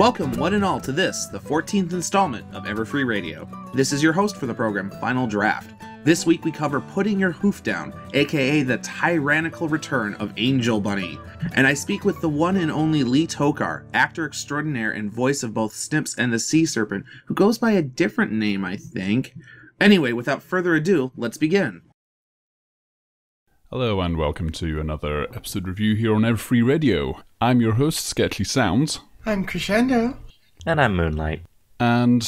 Welcome, one and all, to this, the 14th installment of Everfree Radio. This is your host for the program, Final Draft. This week we cover Putting Your Hoof Down, aka the tyrannical return of Angel Bunny. And I speak with the one and only Lee Tockar, actor extraordinaire and voice of both Snips and the Sea Serpent, who goes by a different name, I think. Anyway, without further ado, let's begin. Hello and welcome to another episode review here on Everfree Radio. I'm your host, Sketchy Sounds. I'm Crescendo. And I'm Moonlight. And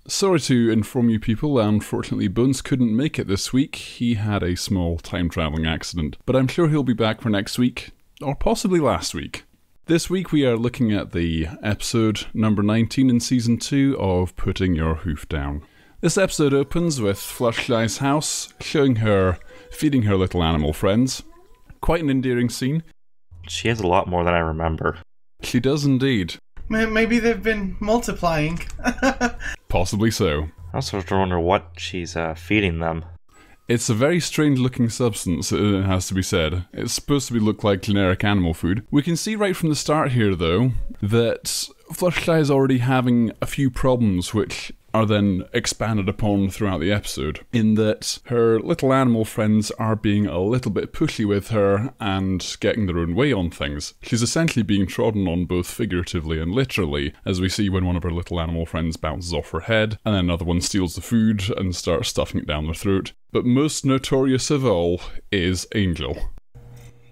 sorry to inform you people, unfortunately Bones couldn't make it this week. He had a small time-travelling accident, but I'm sure he'll be back for next week, or possibly last week. This week we are looking at the episode number 19 in Season 2 of Putting Your Hoof Down. This episode opens with Fluttershy's house, showing her feeding her little animal friends. Quite an endearing scene. She has a lot more than I remember. She does indeed. Maybe they've been multiplying. Possibly so. I also wonder what she's feeding them. It's a very strange looking substance, it has to be said. It's supposed to look like generic animal food. We can see right from the start here, though, that Fluttershy is already having a few problems which are then expanded upon throughout the episode, in that her little animal friends are being a little bit pushy with her and getting their own way on things. She's essentially being trodden on both figuratively and literally, as we see when one of her little animal friends bounces off her head, and then another one steals the food and starts stuffing it down their throat. But most notorious of all is Angel.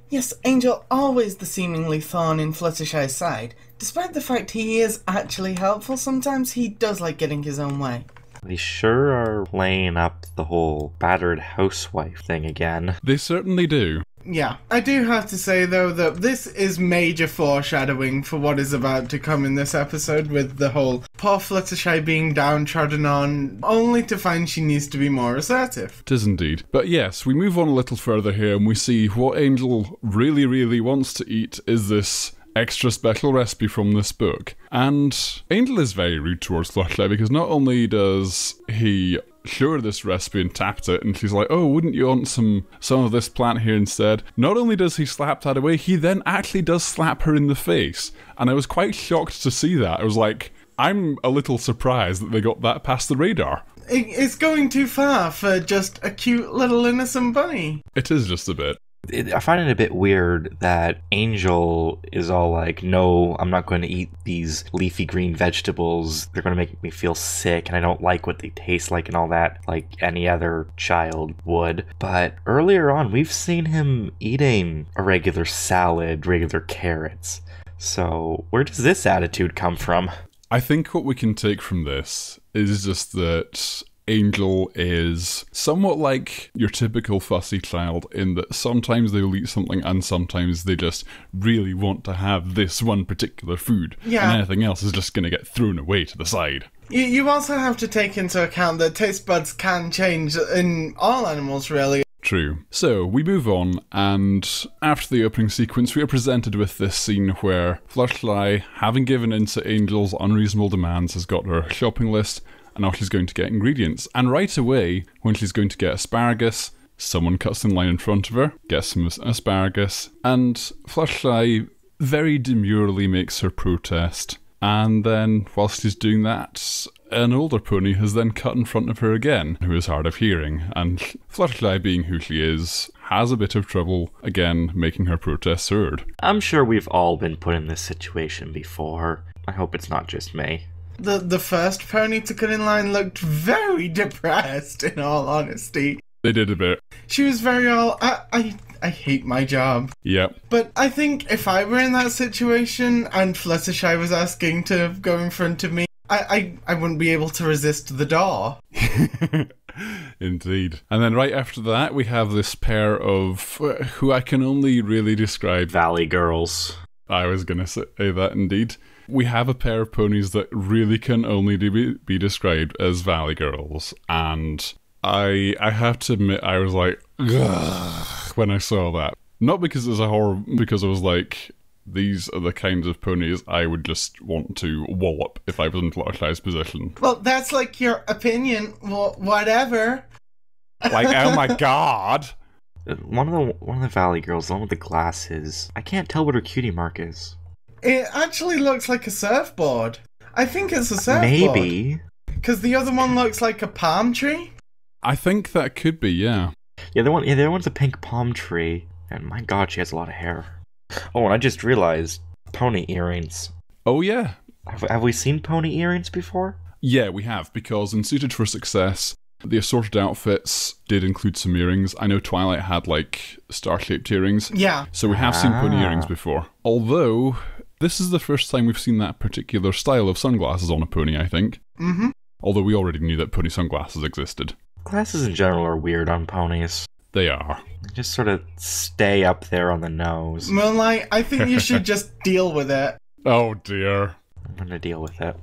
Yes, Angel, always the seemingly thorn in Fluttershy's side. Despite the fact he is actually helpful, sometimes he does like getting his own way. They sure are playing up the whole battered housewife thing again. They certainly do. Yeah, I do have to say, though, that this is major foreshadowing for what is about to come in this episode, with the whole poor Fluttershy being downtrodden on, only to find she needs to be more assertive. It is indeed. But yes, we move on a little further here and we see what Angel really wants to eat is this extra special recipe from this book. And Angel is very rude towards Fluttershy because not only does he show her this recipe and tapped it, and she's like, oh, wouldn't you want some of this plant here instead? Not only does he slap that away, he then actually does slap her in the face. And I was quite shocked to see that. I was like, I'm a little surprised that they got that past the radar. It's going too far for just a cute little innocent bunny. It is just a bit. I find it a bit weird that Angel is all like, no, I'm not going to eat these leafy green vegetables. They're going to make me feel sick, and I don't like what they taste like and all that, like any other child would. But earlier on, we've seen him eating a regular salad, regular carrots. So where does this attitude come from? I think what we can take from this is just that Angel is somewhat like your typical fussy child in that sometimes they'll eat something and sometimes they just really want to have this one particular food. Yeah. And anything else is just going to get thrown away to the side. You also have to take into account that taste buds can change in all animals, really. True. So, we move on, and after the opening sequence, we are presented with this scene where Fluttershy, having given in to Angel's unreasonable demands, has got her shopping list, and now she's going to get ingredients. And right away, when she's going to get asparagus, someone cuts in line in front of her, gets some asparagus, and Fluttershy very demurely makes her protest. And then, whilst she's doing that, an older pony has then cut in front of her again, who is hard of hearing, and Fluttershy, being who she is, has a bit of trouble, again, making her protest heard. I'm sure we've all been put in this situation before. I hope it's not just me. The first pony to cut in line looked very depressed, in all honesty. They did a bit. She was very I hate my job. Yep. But I think if I were in that situation and Fluttershy was asking to go in front of me, I wouldn't be able to resist the door. Indeed. And then right after that, we have this pair of who I can only really describe. Valley girls. I was going to say that indeed. We have a pair of ponies that really can only be described as Valley girls. And I have to admit, I was like, ugh, when I saw that. Not because it's a horror, because I was like, these are the kinds of ponies I would just want to wallop if I was in Fluttershy's position. Well, that's like your opinion. Well, whatever. Like, oh my god. One of the Valley girls, the one with the glasses. I can't tell what her cutie mark is. It actually looks like a surfboard. I think it's a surfboard. Maybe. Because the other one looks like a palm tree. I think that could be, yeah. The other one's a pink palm tree. And my god, she has a lot of hair. Oh, and I just realized, pony earrings. Oh, yeah. Have we seen pony earrings before? Yeah, we have, because in Suited for Success, the assorted outfits did include some earrings. I know Twilight had, like, star-shaped earrings. Yeah. So we have seen pony earrings before. Although, this is the first time we've seen that particular style of sunglasses on a pony, I think. Mm-hmm. Although we already knew that pony sunglasses existed. Glasses in general are weird on ponies. They are. They just sort of stay up there on the nose. Moonlight, I think you should just deal with it. Oh, dear. I'm gonna deal with it.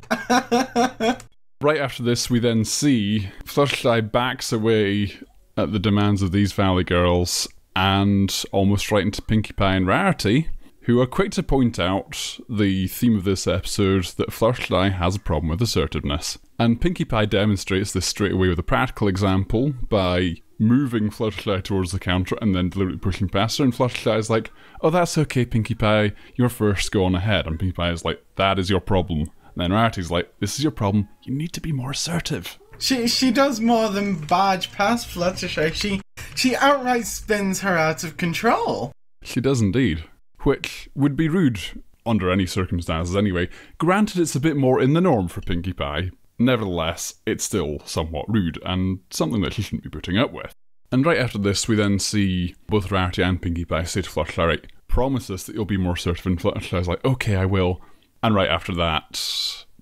Right after this, we then see Fluttershy backs away at the demands of these Valley girls and almost right into Pinkie Pie and Rarity, who are quick to point out the theme of this episode, that Fluttershy has a problem with assertiveness. And Pinkie Pie demonstrates this straight away with a practical example by moving Fluttershy towards the counter and then deliberately pushing past her, and Fluttershy is like, "Oh, that's okay, Pinkie Pie, you're first, go on ahead." And Pinkie Pie is like, "That is your problem." And then Rarity's like, "This is your problem, you need to be more assertive." She does more than barge past Fluttershy. She outright spins her out of control. She does indeed. Which would be rude under any circumstances anyway. Granted, it's a bit more in the norm for Pinkie Pie. Nevertheless, it's still somewhat rude, and something that she shouldn't be putting up with. And right after this, we then see both Rarity and Pinkie Pie say to Fluttershy, "Right, promise us that you'll be more assertive," and Fluttershy's like, "Okay, I will." And right after that,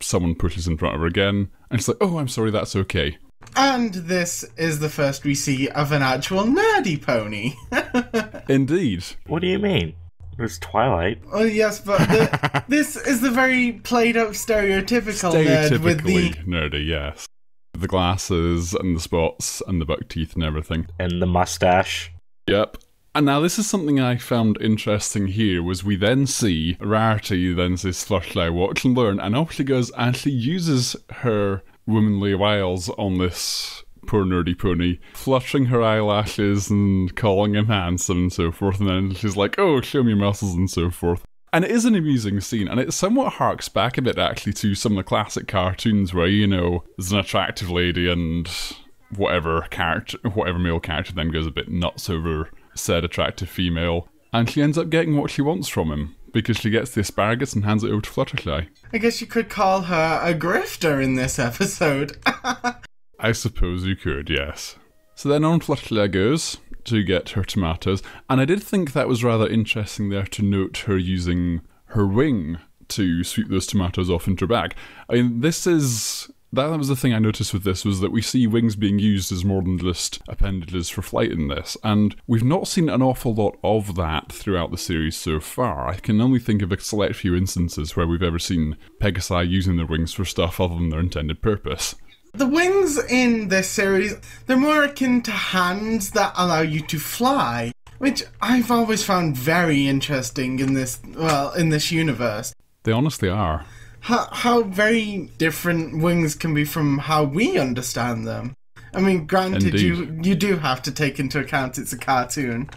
someone pushes in front of her again, and she's like, "Oh, I'm sorry, that's okay." And this is the first we see of an actual nerdy pony. Indeed. What do you mean? There's Twilight. Oh yes, but this is the very played-up stereotypical nerd with the... nerdy, yes. The glasses, and the spots, and the buck teeth and everything. And the mustache. Yep. And now this is something I found interesting here, was we then see Rarity then says, "Fluttershy, watch and learn," and off she goes, and she uses her womanly wiles on this poor nerdy pony, fluttering her eyelashes and calling him handsome and so forth, and then she's like, "Oh, show me your muscles," and so forth. And it is an amusing scene, and it somewhat harks back a bit actually to some of the classic cartoons where, you know, there's an attractive lady and whatever male character then goes a bit nuts over said attractive female, and she ends up getting what she wants from him, because she gets the asparagus and hands it over to Fluttershy. I guess you could call her a grifter in this episode. I suppose you could, yes. So then on Fluttershy goes to get her tomatoes, and I did think that was rather interesting there to note her using her wing to sweep those tomatoes off into her bag. I mean, that was the thing I noticed with this, was that we see wings being used as more than just appendages for flight in this, and we've not seen an awful lot of that throughout the series so far. I can only think of a select few instances where we've ever seen Pegasi using their wings for stuff other than their intended purpose. The wings in this series, they're more akin to hands that allow you to fly, which I've always found very interesting in this universe. They honestly are. How very different wings can be from how we understand them. I mean, granted, you do have to take into account it's a cartoon.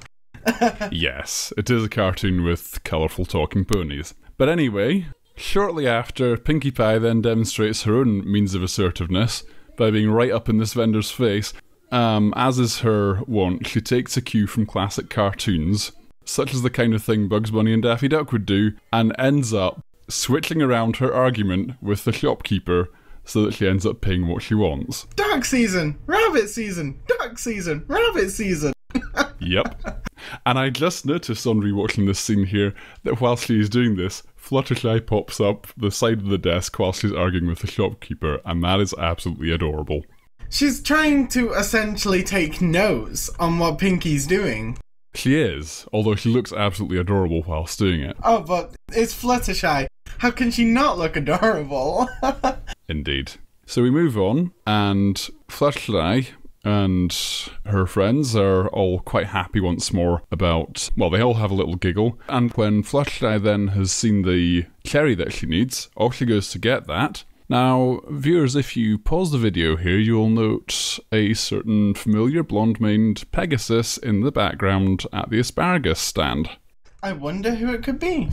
Yes, it is a cartoon with colourful talking ponies. But anyway, shortly after, Pinkie Pie then demonstrates her own means of assertiveness by being right up in this vendor's face. As is her wont, she takes a cue from classic cartoons, such as the kind of thing Bugs Bunny and Daffy Duck would do, and ends up switching around her argument with the shopkeeper so that she ends up paying what she wants. Duck season! Rabbit season! Duck season! Rabbit season! Yep. And I just noticed on rewatching this scene here that while she's doing this, Fluttershy pops up the side of the desk while she's arguing with the shopkeeper, and that is absolutely adorable. She's trying to essentially take notes on what Pinkie's doing. She is, although she looks absolutely adorable whilst doing it. Oh, but it's Fluttershy. How can she not look adorable? Indeed. So we move on, and Fluttershy and her friends are all quite happy once more about, well, they all have a little giggle, and when Fluttershy then has seen the cherry that she needs, off she goes to get that. Now, viewers, if you pause the video here, you'll note a certain familiar blonde-maned Pegasus in the background at the asparagus stand. I wonder who it could be.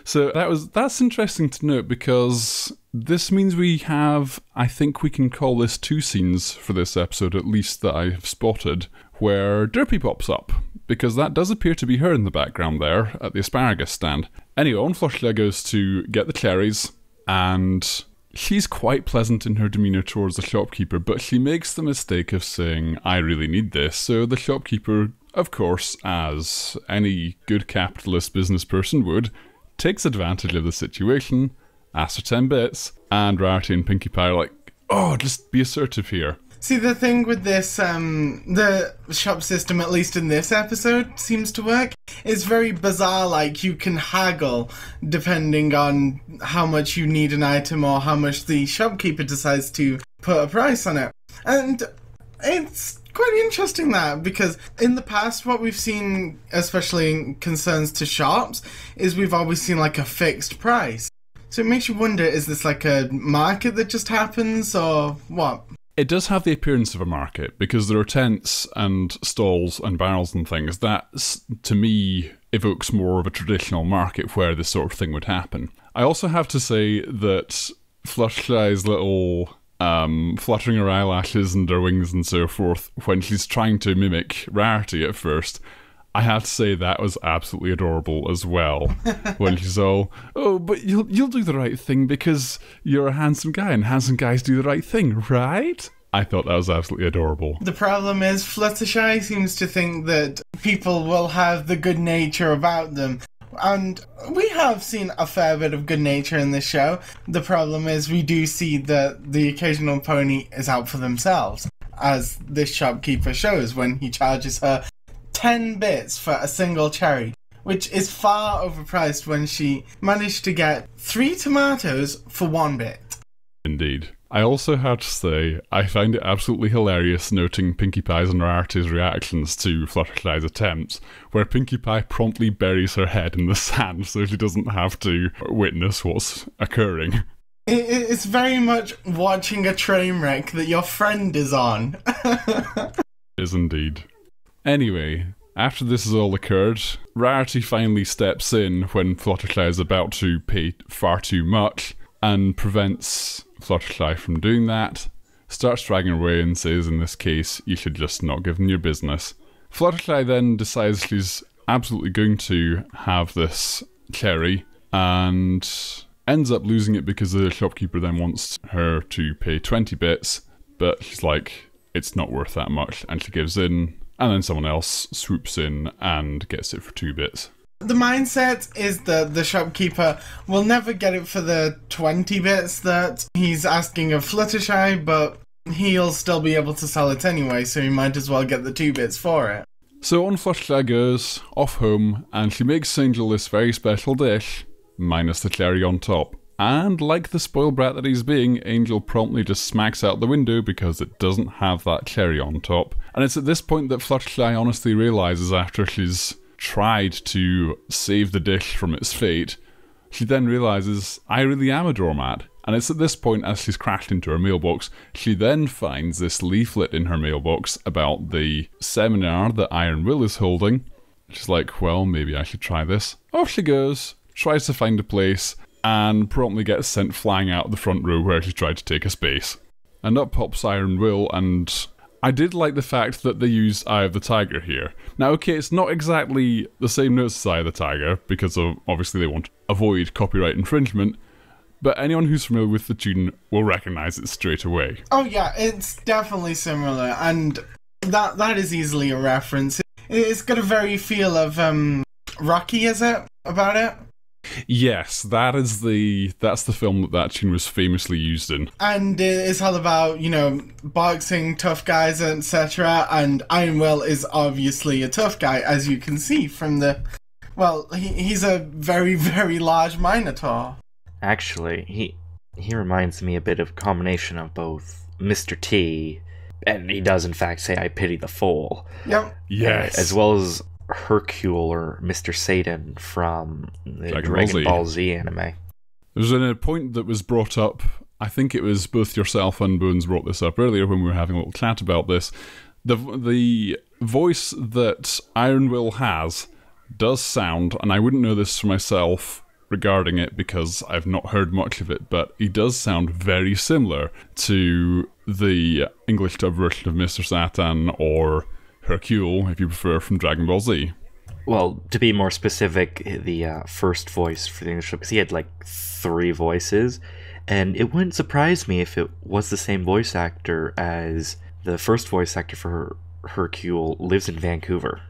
So that's interesting to note, because this means we have, I think we can call this 2 scenes for this episode, at least that I have spotted, where Derpy pops up, because that does appear to be her in the background there at the asparagus stand. Anyway, on Flutterfly goes to get the cherries, and she's quite pleasant in her demeanour towards the shopkeeper, but she makes the mistake of saying, I really need this. So the shopkeeper, of course, as any good capitalist business person would, takes advantage of the situation, asks for 10 bits, and Rarity and Pinkie Pie are like, oh, just be assertive here. See, the thing with this, the shop system, at least in this episode, seems to work. It's very bizarre, like, you can haggle depending on how much you need an item or how much the shopkeeper decides to put a price on it. And it's quite interesting that, because in the past what we've seen, especially in concerns to shops, is we've always seen like a fixed price. So it makes you wonder, is this like a market that just happens, or what? It does have the appearance of a market, because there are tents and stalls and barrels and things. That, to me, evokes more of a traditional market where this sort of thing would happen. I also have to say that Fluttershy's little fluttering her eyelashes and her wings and so forth when she's trying to mimic Rarity at first, I have to say that was absolutely adorable as well. When she's all, oh, but you'll do the right thing because you're a handsome guy and handsome guys do the right thing, right? I thought that was absolutely adorable. The problem is Fluttershy seems to think that people will have the good nature about them. And we have seen a fair bit of good nature in this show. The problem is we do see that the occasional pony is out for themselves, as this shopkeeper shows when he charges her 10 bits for a single cherry, which is far overpriced when she managed to get 3 tomatoes for 1 bit. Indeed. I also have to say, I find it absolutely hilarious noting Pinkie Pie's and Rarity's reactions to Fluttershy's attempts, where Pinkie Pie promptly buries her head in the sand so she doesn't have to witness what's occurring. It's very much watching a train wreck that your friend is on. It is indeed. Anyway, after this has all occurred, Rarity finally steps in when Fluttershy is about to pay far too much and prevents Fluttershy from doing that, starts dragging her away and says, in this case, you should just not give them your business. Fluttershy then decides she's absolutely going to have this cherry and ends up losing it because the shopkeeper then wants her to pay 20 bits, but she's like, it's not worth that much, and she gives in, and then someone else swoops in and gets it for 2 bits. The mindset is that the shopkeeper will never get it for the 20 bits that he's asking of Fluttershy, but he'll still be able to sell it anyway, so he might as well get the 2 bits for it. So on Fluttershy goes, off home, and she makes Angel this very special dish, minus the cherry on top. And like the spoiled brat that he's being, Angel promptly just smacks out the window because it doesn't have that cherry on top. And it's at this point that Fluttershy honestly realises, after she's tried to save the dish from its fate, she then realises, I really am a doormat. And it's at this point, as she's crashed into her mailbox, she then finds this leaflet in her mailbox about the seminar that Iron Will is holding. She's like, well, maybe I should try this. Off she goes, tries to find a place, and promptly gets sent flying out the front row where she tried to take a space. And up pops Iron Will, and I did like the fact that they used Eye of the Tiger here. Now, okay, it's not exactly the same notes as Eye of the Tiger, because obviously they want to avoid copyright infringement, but anyone who's familiar with the tune will recognise it straight away. Oh yeah, it's definitely similar, and that is easily a reference. It's got a very feel of Rocky, is it, about it? Yes, that's the film that tune was famously used in. And it's all about, boxing, tough guys, etc. And Iron Will is obviously a tough guy, as you can see from the... Well, he's a very, very large Minotaur. Actually, he reminds me a bit of a combination of both Mr. T, and he does in fact say, I pity the fool. Yep. Yes. As well as Hercule or Mr. Satan from the Dragon Ball Z anime. There was a point that was brought up, I think it was both yourself and Bones brought this up earlier when we were having a little chat about this. The voice that Iron Will has does sound, and I wouldn't know this for myself, regarding it because I've not heard much of it, but he does sound very similar to the English dub version of Mr. Satan or Hercule, if you prefer, from Dragon Ball Z. Well, to be more specific, the first voice for the English dub, because he had like 3 voices, and it wouldn't surprise me if it was the same voice actor as the first voice actor for Hercule lives in Vancouver.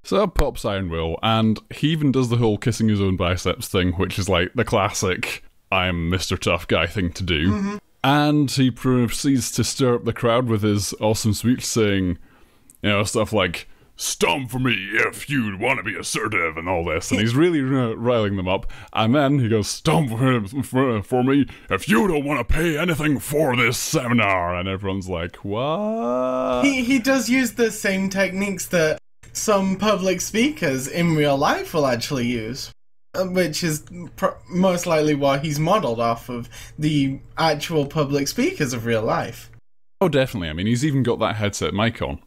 So up pops Iron Will, and he even does the whole kissing his own biceps thing, which is like the classic I'm Mr. Tough Guy thing to do. Mm-hmm. And he proceeds to stir up the crowd with his awesome speech saying, stuff like, "Stomp for me if you want to be assertive," and all this. And he's really riling them up. And then he goes, "Stomp for me if you don't want to pay anything for this seminar." And everyone's like, what? He does use the same techniques that some public speakers in real life will actually use, which is most likely what he's modelled off of, the actual public speakers of real life. Oh, definitely. I mean, he's even got that headset mic on.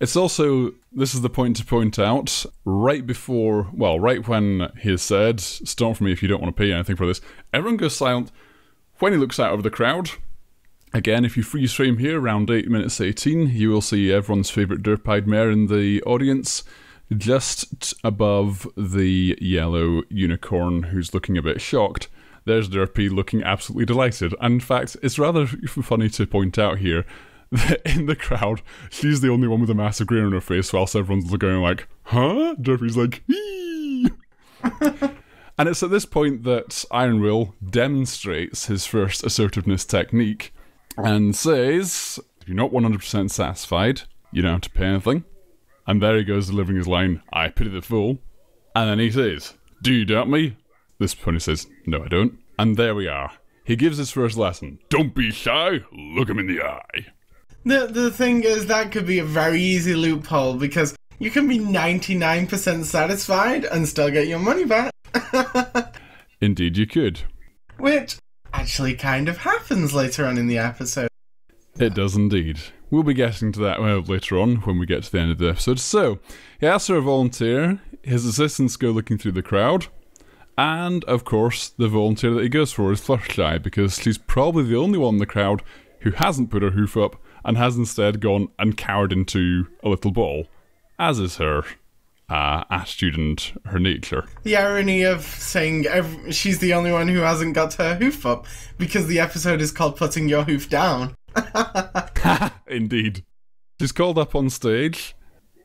It's also, this is the point to point out, right when he has said, "Stomp for me if you don't want to pay anything for this," everyone goes silent. When he looks out over the crowd, again, if you freeze frame here, around 8 minutes 18, you will see everyone's favourite derp-eyed mare in the audience, just above the yellow unicorn who's looking a bit shocked. There's Derpy looking absolutely delighted. And in fact, it's rather funny to point out here that in the crowd, she's the only one with a massive grin on her face, whilst everyone's going like, huh? Derpy's like, hee! And it's at this point that Iron Will demonstrates his first assertiveness technique and says, "If you're not 100% satisfied, you don't have to pay anything." And there he goes delivering his line, "I pity the fool." And then he says, "Do you doubt me?" This pony says, "No, I don't." And there we are. He gives his first lesson. Don't be shy, look him in the eye. The thing is, that could be a very easy loophole, because you can be 99% satisfied and still get your money back. Indeed you could. Which actually kind of happens later on in the episode. It does indeed. We'll be getting to that later on when we get to the end of the episode. So, he asks for a volunteer, his assistants go looking through the crowd, and, of course, the volunteer that he goes for is Fluttershy, because she's probably the only one in the crowd who hasn't put her hoof up and has instead gone and cowered into a little ball, as is her attitude and her nature. The irony of saying she's the only one who hasn't got her hoof up, because the episode is called Putting Your Hoof Down. Indeed. She's called up on stage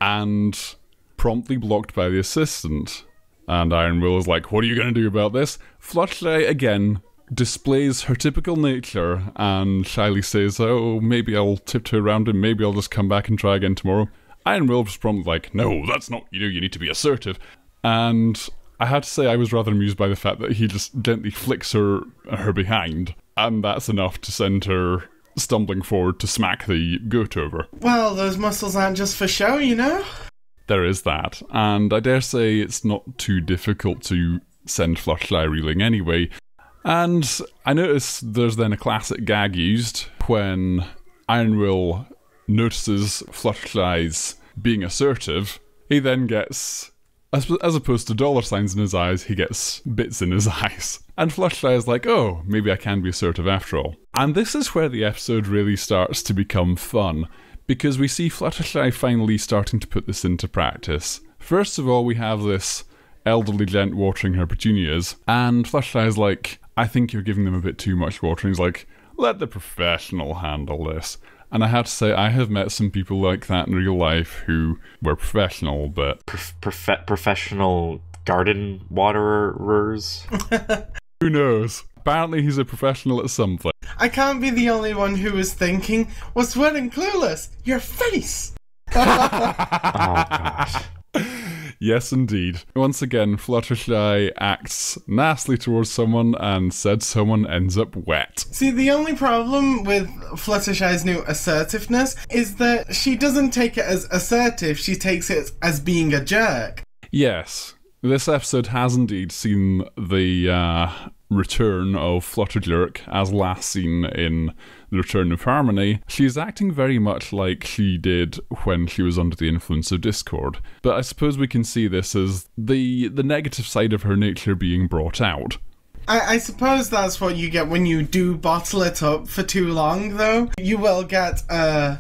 and promptly blocked by the assistant. And Iron Will is like, "What are you going to do about this?" Fluttershy, again, displays her typical nature and shyly says, "Oh, maybe I'll tiptoe around him, maybe I'll just come back and try again tomorrow." Iron Will was promptly like, "No, that's not you need to be assertive." And I had to say I was rather amused by the fact that he just gently flicks her behind, and that's enough to send her stumbling forward to smack the goat over. Well, those muscles aren't just for show, you know? There is that, and I dare say it's not too difficult to send Fluttershy reeling anyway. And I notice there's then a classic gag used when Iron Will notices Fluttershy's being assertive. He then gets, as opposed to dollar signs in his eyes, he gets bits in his eyes. And Fluttershy is like, "Oh, maybe I can be assertive after all." And this is where the episode really starts to become fun, because we see Fluttershy finally starting to put this into practice. First of all, we have this elderly gent watering her petunias, and Fluttershy is like, "I think you're giving them a bit too much water." And he's like, "Let the professional handle this." And I have to say, I have met some people like that in real life who were professional, but... Professional garden waterers? Who knows? Apparently he's a professional at something. I can't be the only one who was thinking, "Was wearing clueless? Your face!" Oh, gosh. Yes, indeed. Once again, Fluttershy acts nastily towards someone, and said someone ends up wet. See, the only problem with Fluttershy's new assertiveness is that she doesn't take it as assertive, she takes it as being a jerk. Yes, this episode has indeed seen the return of Flutterjerk, as last seen in The Return of Harmony. She's acting very much like she did when she was under the influence of Discord. But I suppose we can see this as the negative side of her nature being brought out. I suppose that's what you get when you do bottle it up for too long, though. You will get a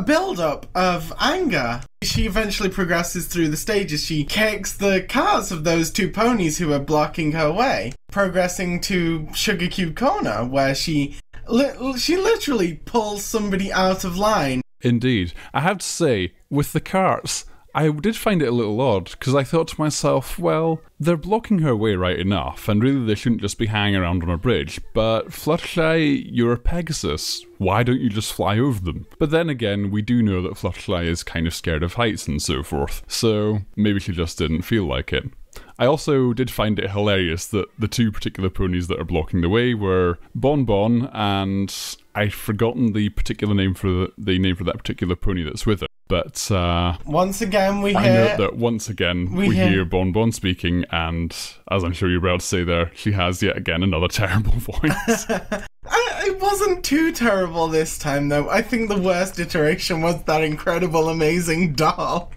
build-up of anger. She eventually progresses through the stages. She kicks the cars of those two ponies who are blocking her way, progressing to Sugar Cube Corner, where she literally pulls somebody out of line. Indeed. I have to say, with the carts, I did find it a little odd, because I thought to myself, well, they're blocking her way right enough, and really they shouldn't just be hanging around on a bridge, but Fluttershy, you're a Pegasus. Why don't you just fly over them? But then again, we do know that Fluttershy is kind of scared of heights and so forth, so maybe she just didn't feel like it. I also did find it hilarious that the two particular ponies that are blocking the way were Bon Bon, and I've forgotten the particular name for that particular pony that's with her. But once again, we hear Bon Bon speaking, and as I'm sure you're about to say there, she has yet again another terrible voice. It wasn't too terrible this time, though. I think the worst iteration was that incredible, amazing doll.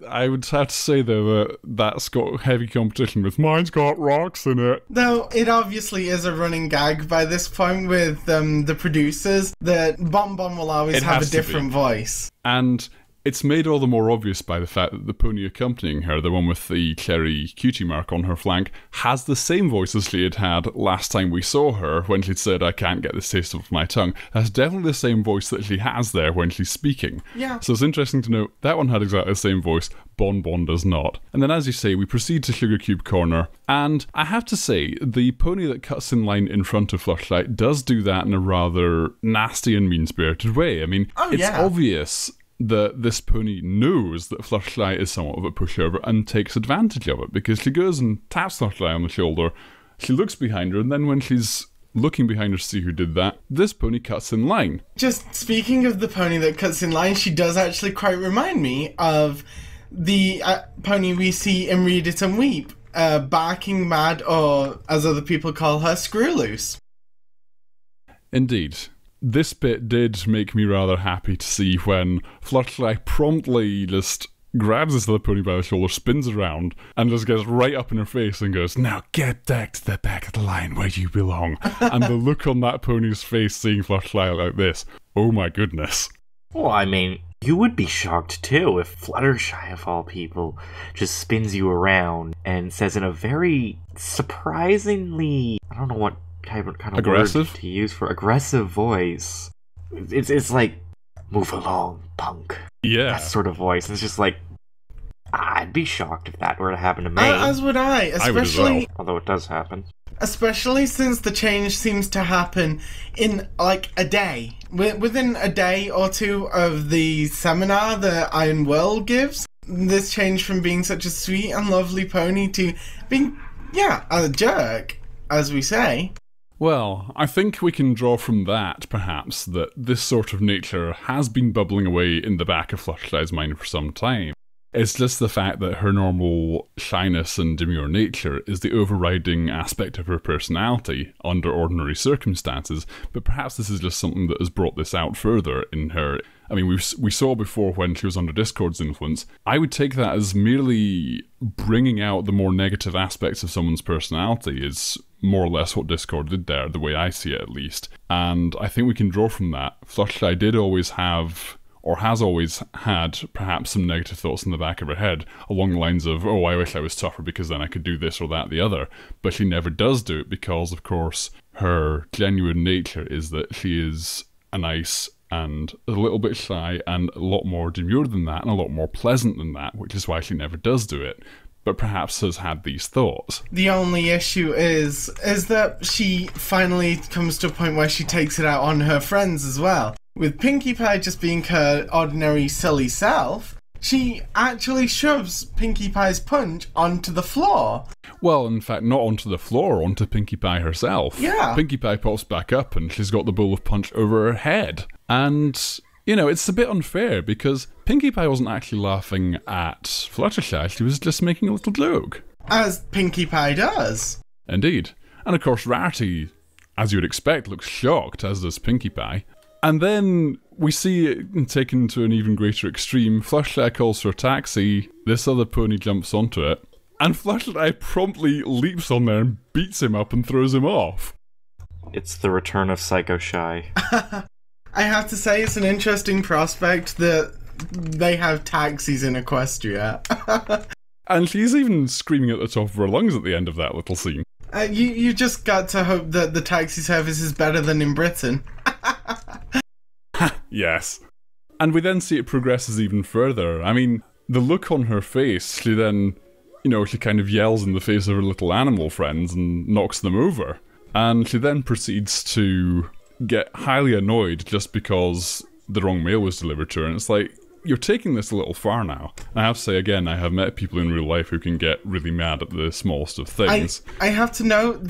I would have to say, though, that's got heavy competition with Mine's Got Rocks in it. Though it obviously is a running gag by this point with the producers that Bon Bon will always have a different voice. And it's made all the more obvious by the fact that the pony accompanying her, the one with the cherry cutie mark on her flank, has the same voice as she had last time we saw her when she'd said, I can't get this taste off my tongue. That's definitely the same voice that she has there when she's speaking. Yeah. So it's interesting to note that one had exactly the same voice, Bon Bon does not. And then as you say, we proceed to Sugar Cube Corner, and I have to say, the pony that cuts in line in front of Fluttershy does do that in a rather nasty and mean-spirited way. I mean, it's obvious that this pony knows that Fluttershy is somewhat of a pushover and takes advantage of it, because she goes and taps Fluttershy on the shoulder, she looks behind her, and then when she's looking behind her to see who did that, this pony cuts in line. Just speaking of the pony that cuts in line, she does actually quite remind me of the pony we see in Read It and Weep, barking mad, or as other people call her, Screw Loose. Indeed. This bit did make me rather happy to see when Fluttershy promptly just grabs this other pony by the shoulder, spins around, and just gets right up in her face and goes, now get back to the back of the line where you belong. And the look on that pony's face seeing Fluttershy like this, oh my goodness. Well, I mean, you would be shocked too if Fluttershy, of all people, just spins you around and says in a very surprisingly, I don't know what kind of aggressive word to use for aggressive voice. It's like, move along, punk. Yeah. That sort of voice. It's just like, I'd be shocked if that were to happen to me. As would I, especially... I would as well. Although it does happen. Especially since the change seems to happen in, like, a day. Within a day or two of the seminar that Iron World gives, this change from being such a sweet and lovely pony to being, a jerk, as we say. Well, I think we can draw from that, perhaps, that this sort of nature has been bubbling away in the back of Fluttershy's mind for some time. It's just the fact that her normal shyness and demure nature is the overriding aspect of her personality under ordinary circumstances, but perhaps this is just something that has brought this out further in her. I mean, we saw before when she was under Discord's influence. I would take that as merely bringing out the more negative aspects of someone's personality is more or less what Discord did there, the way I see it at least. And I think we can draw from that. Fluttershy did always have, or has always had, perhaps some negative thoughts in the back of her head, along the lines of, oh, I wish I was tougher because then I could do this or that, the other. But she never does do it because, of course, her genuine nature is that she is a nice and a little bit shy and a lot more demure than that and a lot more pleasant than that, which is why she never does do it. But perhaps has had these thoughts. The only issue is that she finally comes to a point where she takes it out on her friends as well. With Pinkie Pie just being her ordinary silly self, she actually shoves Pinkie Pie's punch onto the floor. Well, in fact, not onto the floor, onto Pinkie Pie herself. Yeah. Pinkie Pie pops back up and she's got the bowl of punch over her head. And, you know, it's a bit unfair because Pinkie Pie wasn't actually laughing at Fluttershy, she was just making a little joke. As Pinkie Pie does. Indeed. And of course, Rarity, as you would expect, looks shocked, as does Pinkie Pie. And then we see it taken to an even greater extreme. Fluttershy calls for a taxi, this other pony jumps onto it, And Fluttershy promptly leaps on there and beats him up and throws him off. It's the return of Psycho Shy. I have to say, it's an interesting prospect that they have taxis in Equestria. And she's even screaming at the top of her lungs at the end of that little scene. You just got to hope that the taxi service is better than in Britain. Yes. And we then see it progresses even further. I mean, the look on her face, she then, she kind of yells in the face of her little animal friends and knocks them over. And she then proceeds to get highly annoyed just because the wrong mail was delivered to her. And it's like, you're taking this a little far now. I have to say again, I have met people in real life who can get really mad at the smallest of things. I have to note,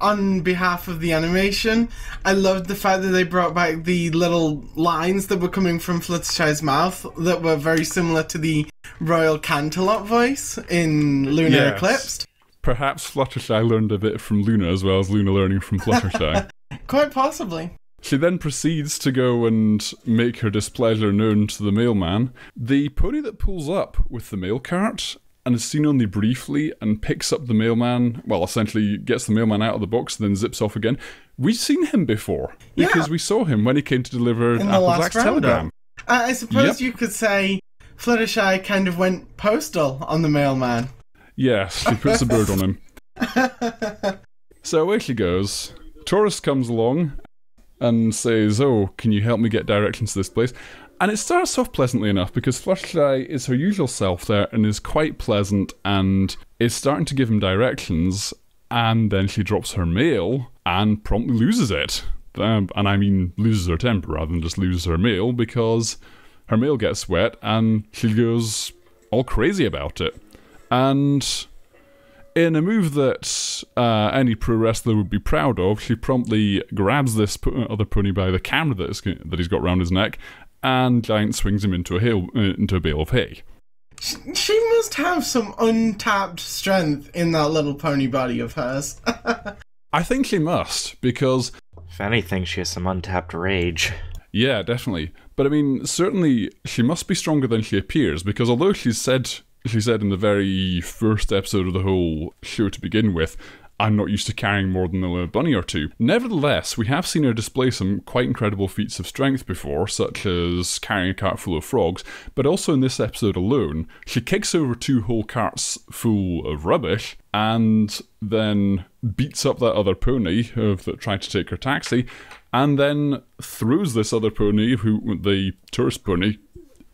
on behalf of the animation, I loved the fact that they brought back the little lines that were coming from Fluttershy's mouth that were very similar to the Royal Canterlot voice in Lunar Eclipsed. Perhaps Fluttershy learned a bit from Luna as well as Luna learning from Fluttershy. Quite possibly. She then proceeds to go and make her displeasure known to the mailman. The pony that pulls up with the mail cart and is seen only briefly and picks up the mailman, well, essentially gets the mailman out of the box and then zips off again. We've seen him before, because we saw him when he came to deliver Applejack's telegram. I suppose you could say Fluttershy kind of went postal on the mailman. Yes, she puts a bird on him. So away she goes. Tourist comes along and says, "Oh, can you help me get directions to this place?" And it starts off pleasantly enough because Fluttershy is her usual self there and is quite pleasant and is starting to give him directions, and then she drops her mail and promptly loses it. And I mean loses her temper rather than just loses her mail, because her mail gets wet and she goes all crazy about it. And in a move that any pro wrestler would be proud of, she promptly grabs this other pony by the camera that he's got round his neck and giant swings him into a bale of hay. She must have some untapped strength in that little pony body of hers. I think she must, because if anything, she has some untapped rage. Yeah, definitely. But I mean, certainly she must be stronger than she appears, because although she said in the very first episode of the whole show to begin with, "I'm not used to carrying more than a bunny or two." Nevertheless, we have seen her display some quite incredible feats of strength before, such as carrying a cart full of frogs, but also in this episode alone, she kicks over 2 whole carts full of rubbish, and then beats up that other pony that tried to take her taxi, and then throws this other pony, the tourist pony,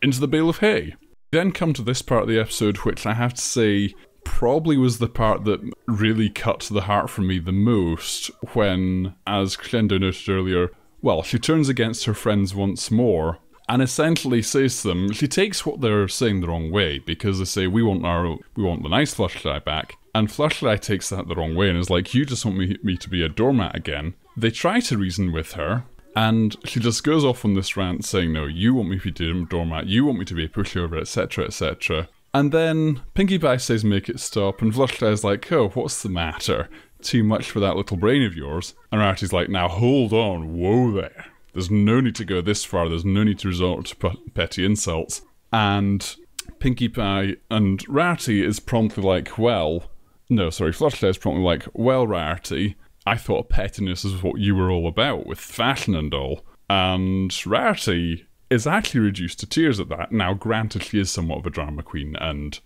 into the bale of hay. Then come to this part of the episode, which I have to say probably was the part that really cut to the heart for me the most, when, as Crescendo noted earlier, well, she turns against her friends once more and essentially says to them, she takes what they're saying the wrong way, because they say, we want the nice Fluttershy back, and Fluttershy takes that the wrong way and is like, you just want me to be a doormat again. They try to reason with her, and she just goes off on this rant saying, no, you want me to be a doormat, you want me to be a pushover, etc, etc. And then Pinkie Pie says make it stop, and Fluttershy's like, oh, what's the matter? Too much for that little brain of yours. And Rarity's like, now hold on, whoa there. There's no need to go this far, there's no need to resort to petty insults. And Pinkie Pie and Rarity is promptly like, Fluttershy is promptly like, well, Rarity, I thought pettiness is what you were all about, with fashion and all. And Rarity is actually reduced to tears at that. Now, granted, she is somewhat of a drama queen and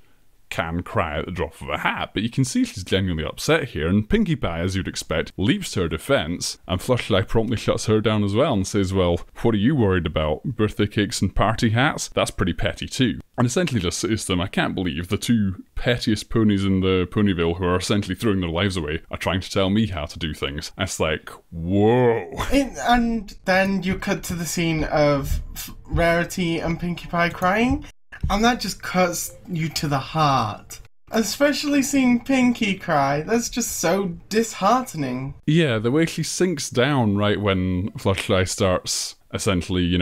can cry at the drop of a hat, but you can see she's genuinely upset here, and Pinkie Pie, as you'd expect, leaps to her defence, and Fluttershy promptly shuts her down as well and says, well, what are you worried about? Birthday cakes and party hats? That's pretty petty too. And essentially just says to them, I can't believe the 2 pettiest ponies in the Ponyville who are essentially throwing their lives away are trying to tell me how to do things. And it's like, whoa. And then you cut to the scene of Rarity and Pinkie Pie crying, and that just cuts you to the heart. Especially seeing Pinkie cry, that's just so disheartening. Yeah, the way she sinks down right when Fluttershy starts essentially,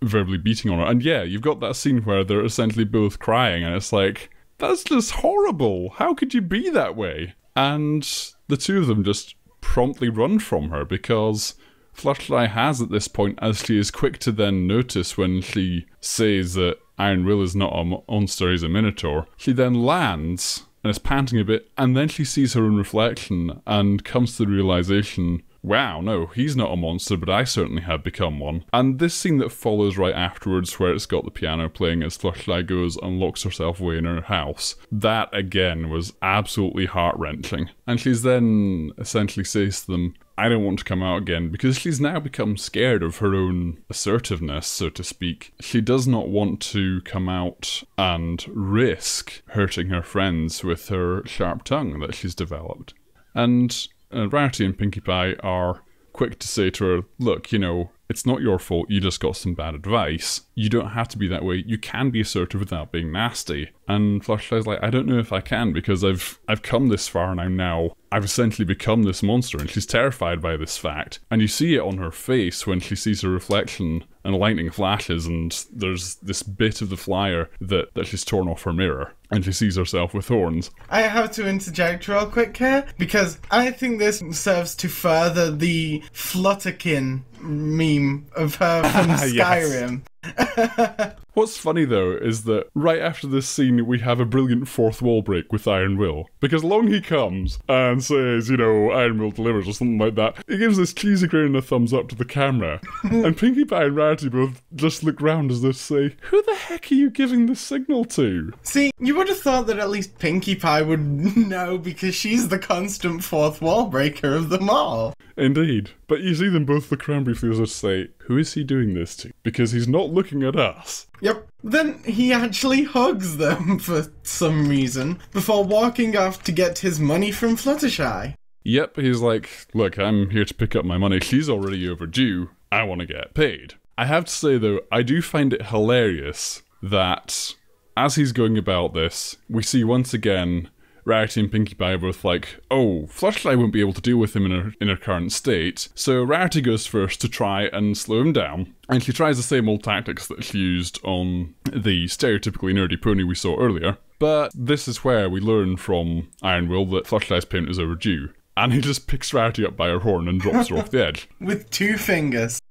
verbally beating on her. And yeah, you've got that scene where they're essentially both crying, and it's like, that's just horrible. How could you be that way? And the 2 of them just promptly run from her, because Fluttershy has at this point, as she is quick to then notice when she says that Iron Will is not a monster, he's a minotaur, she then lands and is panting a bit, and then she sees her own reflection and comes to the realization, wow, no, he's not a monster, but I certainly have become one. And this scene that follows right afterwards, where it's got the piano playing as Fluttershy goes and locks herself away in her house, that again was absolutely heart-wrenching. And she's then essentially says to them, I don't want to come out again, because she's now become scared of her own assertiveness, so to speak. She does not want to come out and risk hurting her friends with her sharp tongue that she's developed. And Rarity and Pinkie Pie are quick to say to her, look, you know, it's not your fault, you just got some bad advice. You don't have to be that way, you can be assertive without being nasty. And Fluttershy's like, I don't know if I can, because I've come this far and I've essentially become this monster, and she's terrified by this fact. And you see it on her face when she sees her reflection and lightning flashes, and there's this bit of the flyer that she's torn off her mirror, and she sees herself with horns. I have to interject real quick here, because I think this serves to further the Flutterkin meme of her from Skyrim. What's funny, though, is that right after this scene, we have a brilliant fourth wall break with Iron Will. Because along he comes and says, you know, Iron Will delivers or something like that. He gives this cheesy grin and a thumbs up to the camera. And Pinkie Pie and Rarity both just look round as if to say, who the heck are you giving the signal to? See, you would have thought that at least Pinkie Pie would know, because she's the constant fourth wall breaker of them all. Indeed. But you see them both look around briefly as if to say, who is he doing this to? Because he's not looking at us. Yep. Then he actually hugs them for some reason before walking off to get his money from Fluttershy. Yep, he's like, look, I'm here to pick up my money. She's already overdue. I want to get paid. I have to say, though, I do find it hilarious that as he's going about this, we see once again Rarity and Pinkie Pie are both like, oh, Fluttershy won't be able to deal with him in her current state. So Rarity goes first to try and slow him down. And she tries the same old tactics that she used on the stereotypically nerdy pony we saw earlier. But this is where we learn from Iron Will that Fluttershy's payment is overdue. And he just picks Rarity up by her horn and drops her off the edge. With 2 fingers.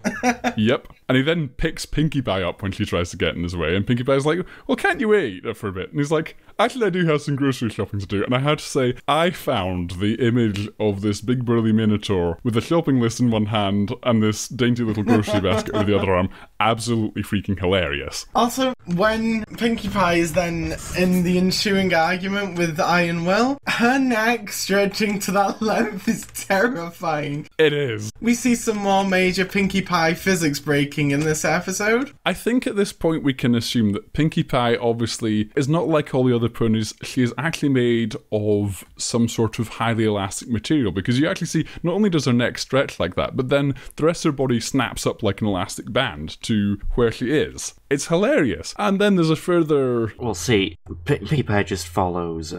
Yep. And he then picks Pinkie Pie up when she tries to get in his way. And Pinkie Pie's like, well, can't you wait for a bit? And he's like, actually, I do have some grocery shopping to do. And I had to say, I found the image of this big burly minotaur with a shopping list in one hand and this dainty little grocery basket with the other arm absolutely freaking hilarious. Also, when Pinkie Pie is then in the ensuing argument with Iron Will, her neck stretching to that length is terrifying. It is. We see some more major Pinkie Pie physics breaking in this episode. I think at this point we can assume that Pinkie Pie obviously is not like all the other ponies. She is actually made of some sort of highly elastic material, because you actually see not only does her neck stretch like that, but then the rest of her body snaps up like an elastic band to where she is. It's hilarious. And then there's a further... Well, see, Pinkie Pie just follows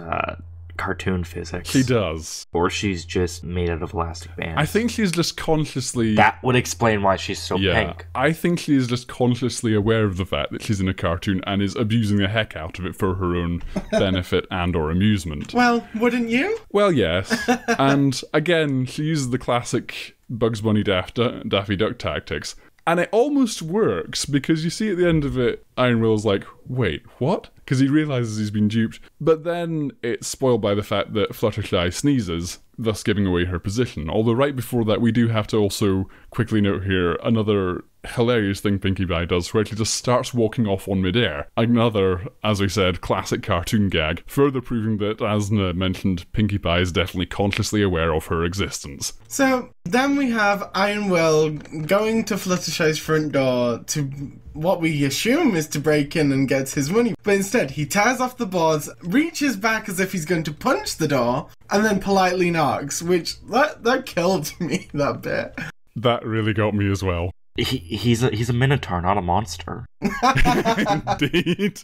cartoon physics. She does. Or she's just made out of elastic bands. I think she's just consciously... That would explain why she's so pink. I think she's just consciously aware of the fact that she's in a cartoon and is abusing the heck out of it for her own benefit and or amusement. Well, wouldn't you? Well, yes. And again, she uses the classic Bugs Bunny Daffy Duck tactics. And it almost works, because you see at the end of it, Iron Will's like, wait, what? Because he realises he's been duped. But then it's spoiled by the fact that Fluttershy sneezes, thus giving away her position. Although right before that, we do have to also quickly note here another hilarious thing Pinkie Pie does, where she just starts walking off on midair. Another, as we said, classic cartoon gag, further proving that, as mentioned, Pinkie Pie is definitely consciously aware of her existence. So then we have Iron Will going to Fluttershy's front door to what we assume is to break in and get his money. But instead, he tears off the boards, reaches back as if he's going to punch the door, and then politely knocks, which, that killed me, that bit. That really got me as well. He's a minotaur, not a monster. Indeed.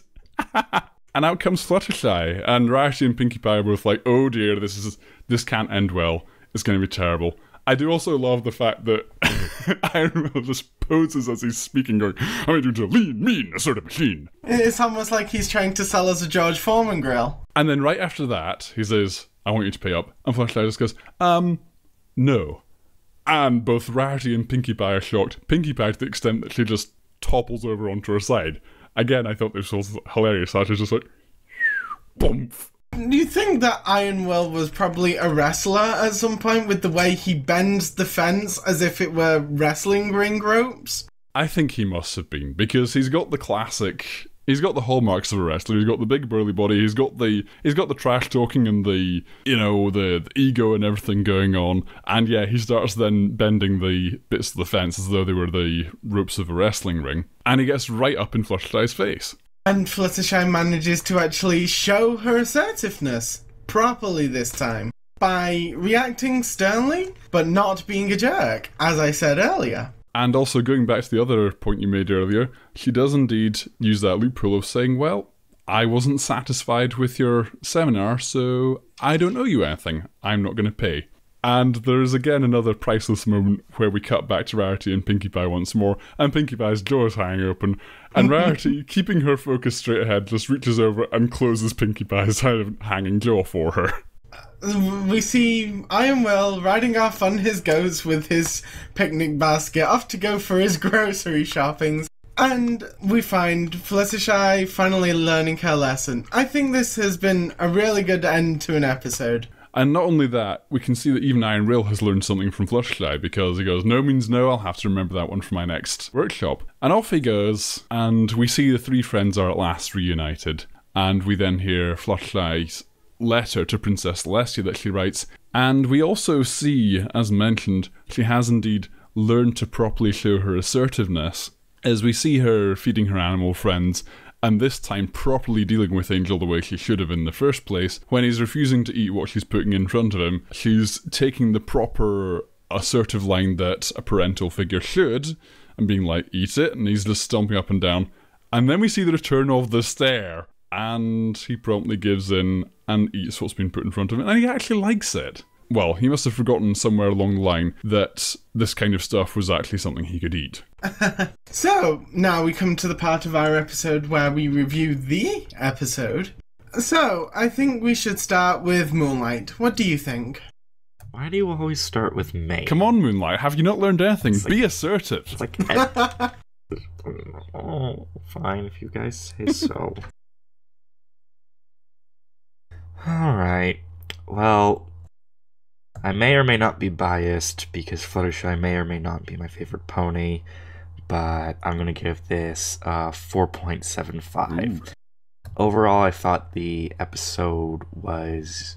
And out comes Fluttershy, and Rarity and Pinkie Pie are both like, oh dear, this can't end well. It's going to be terrible. I do also love the fact that Iron Will just poses as he's speaking, going, I'm going to lean, mean, assertive machine. It's almost like he's trying to sell us a George Foreman grill. And then right after that, he says, I want you to pay up. And Fluttershy just goes, no. And both Rarity and Pinkie Pie are shocked. Pinkie Pie to the extent that she just topples over onto her side. Again, I thought this was hilarious. I was just like, boom. Do you think that Iron Will was probably a wrestler at some point with the way he bends the fence as if it were wrestling ring ropes? I think he must have been, because he's got the classic... He's got the hallmarks of a wrestler. He's got the big burly body. He's got the trash talking and the ego and everything going on. And yeah, he starts then bending the bits of the fence as though they were the ropes of a wrestling ring. And he gets right up in Fluttershy's face. And Fluttershy manages to actually show her assertiveness properly this time by reacting sternly, but not being a jerk, as I said earlier. And also, going back to the other point you made earlier, she does indeed use that loophole of saying, well, I wasn't satisfied with your seminar, so I don't owe you anything. I'm not going to pay. And there's again another priceless moment where we cut back to Rarity and Pinkie Pie once more, and Pinkie Pie's jaw is hanging open, and Rarity, keeping her focus straight ahead, just reaches over and closes Pinkie Pie's hanging jaw for her. We see Iron Will riding off on his goats with his picnic basket, off to go for his grocery shoppings. And we find Fluttershy finally learning her lesson. I think this has been a really good end to an episode. And not only that, we can see that even Iron Will has learned something from Fluttershy, because he goes, no means no, I'll have to remember that one for my next workshop. And off he goes, and we see the three friends are at last reunited. And we then hear Fluttershy's letter to Princess Celestia that she writes, and we also see, as mentioned, she has indeed learned to properly show her assertiveness, as we see her feeding her animal friends, and this time properly dealing with Angel the way she should have in the first place. When he's refusing to eat what she's putting in front of him, she's taking the proper assertive line that a parental figure should, and being like, eat it, and he's just stomping up and down. And then we see the return of the stare, and he promptly gives in and eats what's been put in front of him, and he actually likes it. Well, he must have forgotten somewhere along the line that this kind of stuff was actually something he could eat. So, now we come to the part of our episode where we review the episode. So, I think we should start with Moonlight. What do you think? Why do you always start with May? Come on, Moonlight, have you not learned anything? Like, be assertive. It's like... oh, fine, if you guys say so. Alright, well, I may or may not be biased because Fluttershy may or may not be my favorite pony, but I'm going to give this 4.75. Overall, I thought the episode was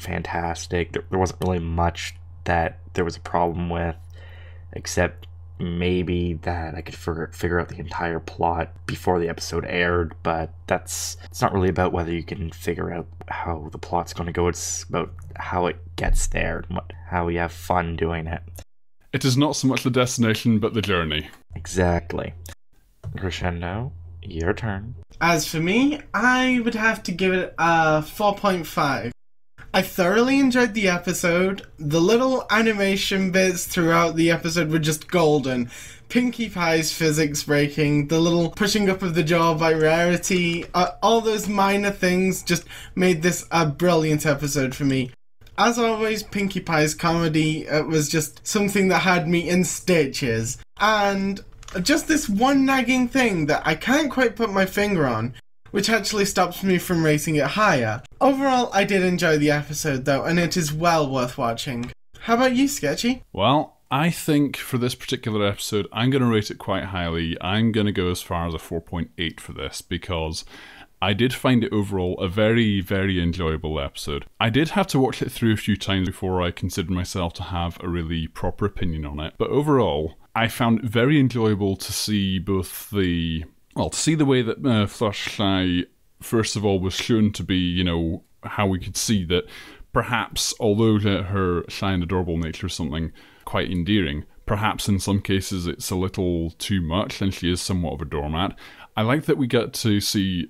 fantastic. There wasn't really much that there was a problem with, except maybe that I could figure out the entire plot before the episode aired, but it's not really about whether you can figure out how the plot's going to go. It's about how it gets there and how we have fun doing it. It is not so much the destination, but the journey. Exactly. Crescendo, your turn. As for me, I would have to give it a 4.5. I thoroughly enjoyed the episode. The little animation bits throughout the episode were just golden. Pinkie Pie's physics breaking, the little pushing up of the jaw by Rarity, all those minor things just made this a brilliant episode for me. As always, Pinkie Pie's comedy was just something that had me in stitches. And just this one nagging thing that I can't quite put my finger on, which actually stops me from rating it higher. Overall, I did enjoy the episode though, and it is well worth watching. How about you, Sketchy? Well, I think for this particular episode, I'm going to rate it quite highly. I'm going to go as far as a 4.8 for this, because I did find it overall a very, very enjoyable episode. I did have to watch it through a few times before I considered myself to have a really proper opinion on it, but overall, I found it very enjoyable to see both the... Well, to see the way that Fluttershy, first of all, was shown to be, how we could see that perhaps, although her shy and adorable nature is something quite endearing, perhaps in some cases it's a little too much and she is somewhat of a doormat. I like that we get to see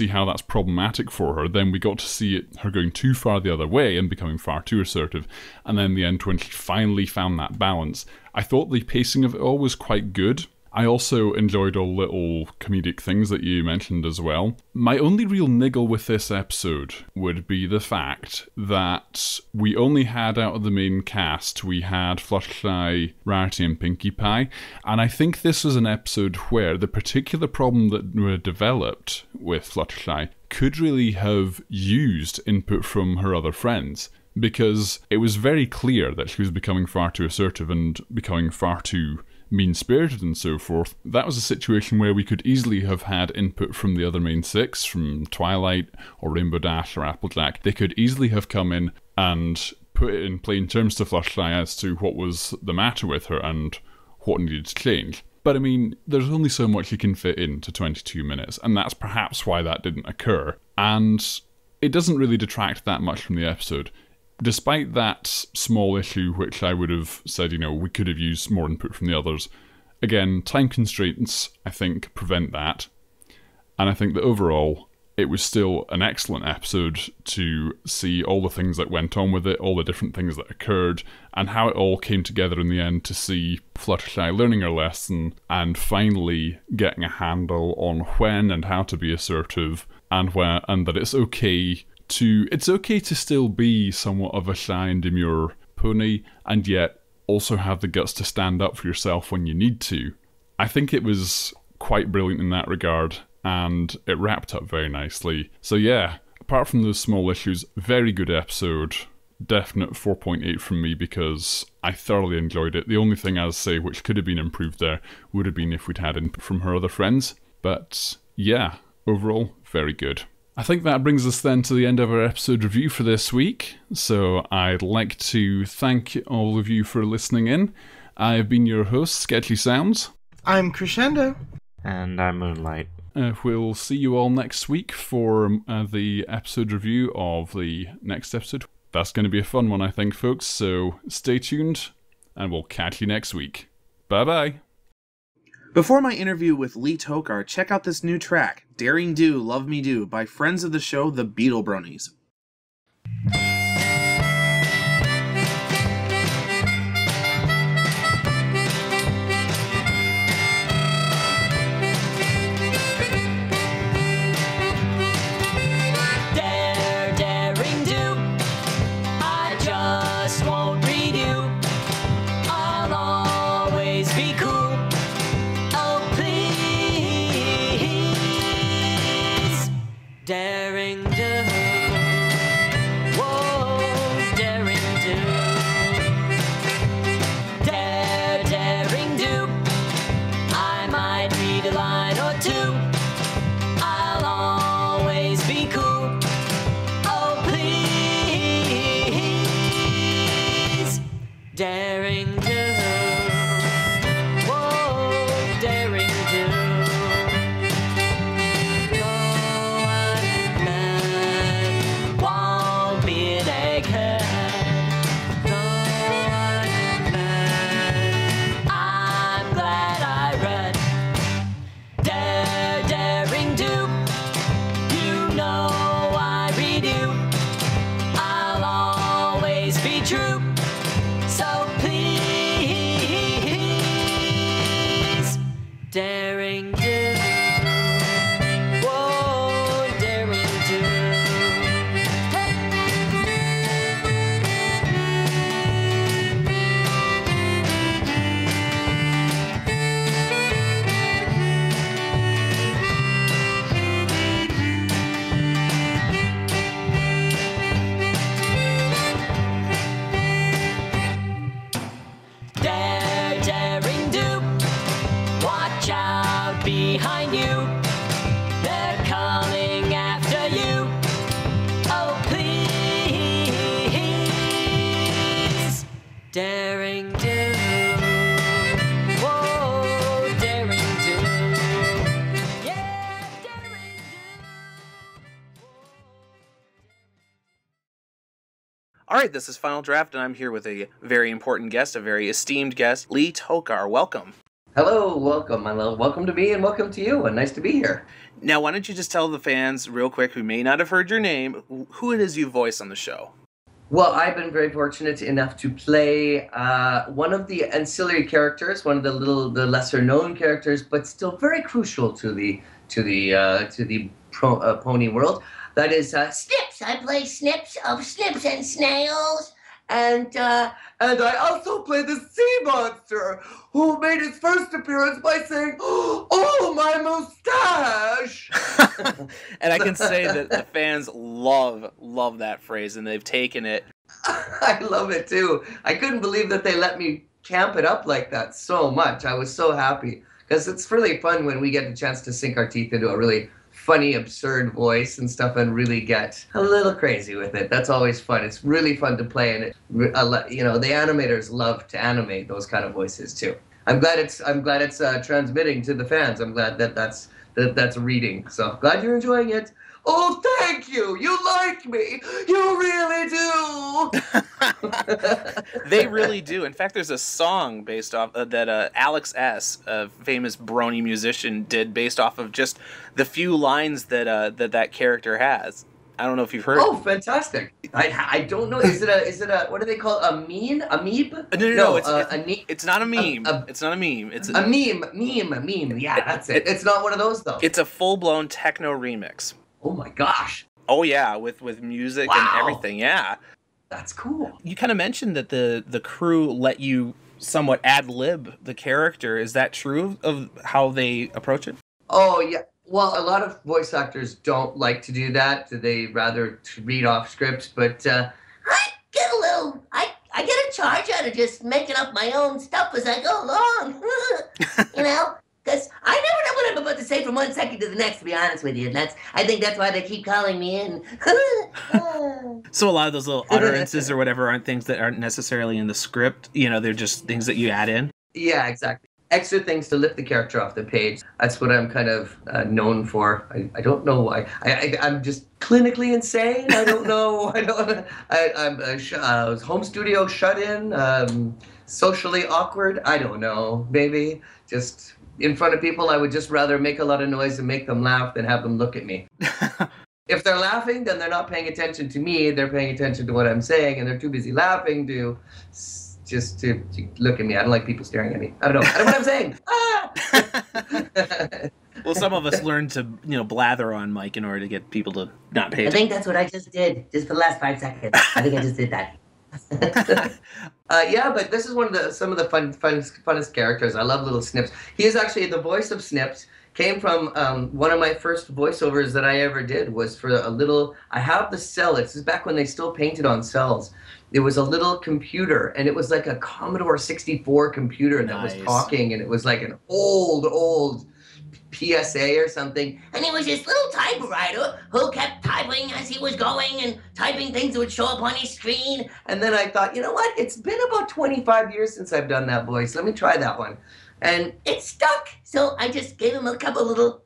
how that's problematic for her. Then we got to see her going too far the other way and becoming far too assertive. And then in the end, when she finally found that balance, I thought the pacing of it all was quite good. I also enjoyed all little comedic things that you mentioned as well. My only real niggle with this episode would be the fact that we only had, out of the main cast, we had Fluttershy, Rarity and Pinkie Pie, and I think this was an episode where the particular problem that were developed with Fluttershy could really have used input from her other friends, because it was very clear that she was becoming far too assertive and becoming far too mean-spirited and so forth. That was a situation where we could easily have had input from the other main six, from Twilight or Rainbow Dash or Applejack. They could easily have come in and put it in plain terms to Fluttershy as to what was the matter with her and what needed to change. But I mean, there's only so much you can fit into 22 minutes, and that's perhaps why that didn't occur. And it doesn't really detract that much from the episode. Despite that small issue, which I would have said, we could have used more input from the others, again, time constraints, I think, prevent that. And I think that overall, it was still an excellent episode to see all the things that went on with it, all the different things that occurred, and how it all came together in the end to see Fluttershy learning her lesson and finally getting a handle on when and how to be assertive, and that it's okay to still be somewhat of a shy and demure pony, and yet also have the guts to stand up for yourself when you need to. I think it was quite brilliant in that regard, and it wrapped up very nicely. So yeah, apart from those small issues, very good episode. Definite 4.8 from me because I thoroughly enjoyed it. The only thing, as I say, which could have been improved there would have been if we'd had input from her other friends. But yeah, overall, very good. I think that brings us then to the end of our episode review for this week. So I'd like to thank all of you for listening in. I've been your host, Sketchy Sounds. I'm Crescendo. And I'm Moonlight. We'll see you all next week for the episode review of the next episode. That's going to be a fun one, I think, folks. So stay tuned, and we'll catch you next week. Bye-bye. Before my interview with Lee Tockar, check out this new track, Daring Do, Love Me Do, by friends of the show, the Beatle Bronies. Daring do, whoa, daring do, daring do. I might read a line or two. I'll always be cool. Oh please, daring do, whoa, daring do. Daring do, whoa, daring do. Daring do. Watch out behind you, they're coming after you. Oh please, daring do, whoa, daring do, yeah, daring do. Alright, this is Final Draft, and I'm here with a very important guest, a very esteemed guest, Lee Tockar. Welcome. Hello, welcome, my love. Welcome to me and welcome to you, and nice to be here. Now, why don't you just tell the fans real quick who may not have heard your name, who it is you voice on the show? Well, I've been very fortunate enough to play one of the ancillary characters, one of the lesser known characters, but still very crucial to the pony world. That is Snips. I play Snips of Snips and Snails. And I also play the sea monster, who made his first appearance by saying, "Oh, my mustache!" And I can say that the fans love that phrase, and they've taken it. I love it too. I couldn't believe that they let me camp it up like that so much. I was so happy, because it's really fun when we get the chance to sink our teeth into a really funny, absurd voice and stuff, and really get a little crazy with it. That's always fun. It's really fun to play, and the animators love to animate those kind of voices too. I'm glad it's transmitting to the fans. I'm glad that's reading. So glad you're enjoying it. Oh, thank you. You like me. You really do. They really do. In fact, there's a song based off that Alex S., a famous Brony musician, did based off of just the few lines that character has. I don't know if you've heard. Oh, fantastic! I don't know. Is it a what do they call it? A meme? A meme? No. It's not a meme. It's not a meme. It's a meme. Yeah, that's it. It's not one of those though. It's a full-blown techno remix. Oh my gosh. Oh yeah, with music and everything. Yeah. That's cool. You kind of mentioned that the crew let you somewhat ad-lib the character. Is that true of how they approach it? Oh yeah. Well, a lot of voice actors don't like to do that. They rather read off scripts, but I get a charge out of just making up my own stuff as I go along. Because I never know what I'm about to say from one second to the next, to be honest with you. And I think that's why they keep calling me in. So a lot of those little utterances or whatever aren't things that aren't necessarily in the script. They're just things that you add in. Yeah, exactly. Extra things to lift the character off the page. That's what I'm kind of known for. I don't know why. I'm just clinically insane. I don't know. I'm home studio shut in, socially awkward. I don't know. Maybe just in front of people, I would just rather make a lot of noise and make them laugh than have them look at me. If they're laughing, then they're not paying attention to me. They're paying attention to what I'm saying, and they're too busy laughing to look at me. I don't like people staring at me. I don't know what I'm saying. Well, some of us learn to, blather on mic in order to get people to not pay attention. I think that's what I just did, just for the last 5 seconds. I think I just did that. Yeah, but this is some of the funnest characters. I love little Snips. He is actually the voice of Snips. Came from one of my first voiceovers that I ever did was for I have the cell. This is back when they still painted on cells. It was a little computer, and it was like a Commodore 64 computer that was talking, and it was like an old PSA or something. And he was this little typewriter who kept typing as he was going and typing things that would show up on his screen. And then I thought, you know what? It's been about 25 years since I've done that voice. Let me try that one. And it stuck. So I just gave him a couple little,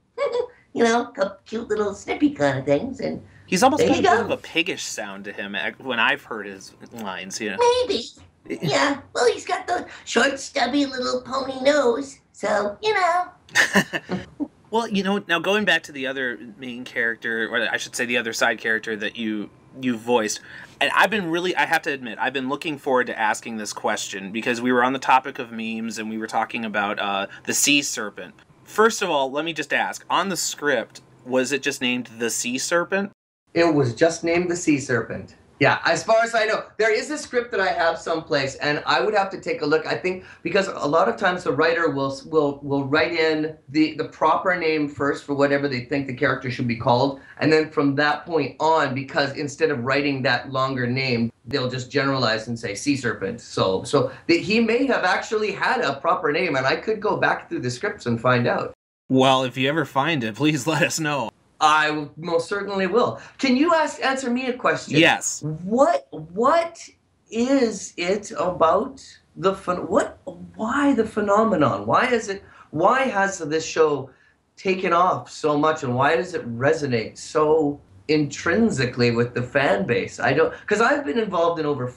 cute little snippy kind of things. And he's almost got a bit of a piggish sound to him when I've heard his lines, Maybe. Yeah. Well, he's got the short, stubby little pony nose. So, Well, now going back to the other main character, or I should say the other side character that you voiced, and I have to admit, I've been looking forward to asking this question because we were on the topic of memes and we were talking about the sea serpent. First of all, let me just ask, on the script, was it just named the sea serpent? It was just named the sea serpent. Yeah, as far as I know. There is a script that I have someplace, and I would have to take a look. I think because a lot of times the writer will write in the proper name first for whatever they think the character should be called, and then from that point on, because instead of writing that longer name, they'll just generalize and say sea serpent. So he may have actually had a proper name, and I could go back through the scripts and find out. Well, if you ever find it, please let us know. I most certainly will. Can you answer me a question? Yes. What is it about why the phenomenon? Why has this show taken off so much, and why does it resonate so intrinsically with the fan base? Because I've been involved in over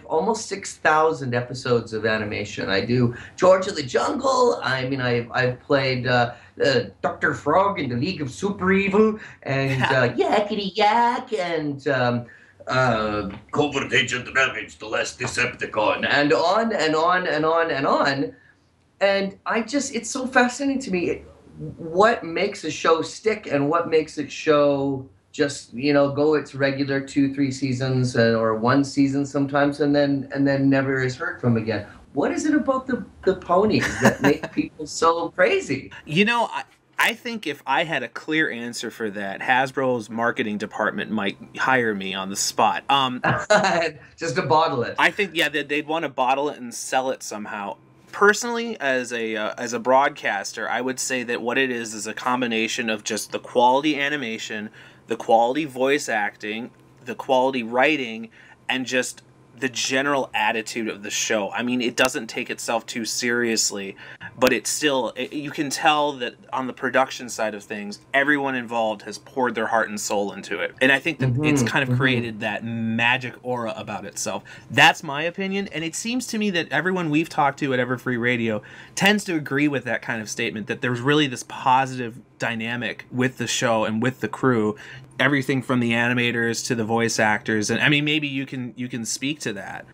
almost 6,000 episodes of animation. I do George of the Jungle. I've played Dr. Frog in the League of Super Evil, and Yakety Yak, and covert agent ravaged the last Decepticon, and on and on and on and on. And it's so fascinating to me what makes a show stick and what makes it show just, go its regular 2-3 seasons or one season sometimes and then never is heard from again. What is it about the ponies that make people so crazy? I think if I had a clear answer for that, Hasbro's marketing department might hire me on the spot. Just to bottle it. I think, they'd want to bottle it and sell it somehow. Personally, as a broadcaster, I would say that what it is a combination of just the quality animation, the quality voice acting, the quality writing, and just the general attitude of the show. I mean, it doesn't take itself too seriously, but you can tell that on the production side of things, everyone involved has poured their heart and soul into it. And I think that it's kind of created that magic aura about itself. That's my opinion, and it seems to me that everyone we've talked to at Everfree Radio tends to agree with that kind of statement, that there's really this positive dynamic with the show and with the crew. Everything from the animators to the voice actors, and I mean, maybe you can speak to that.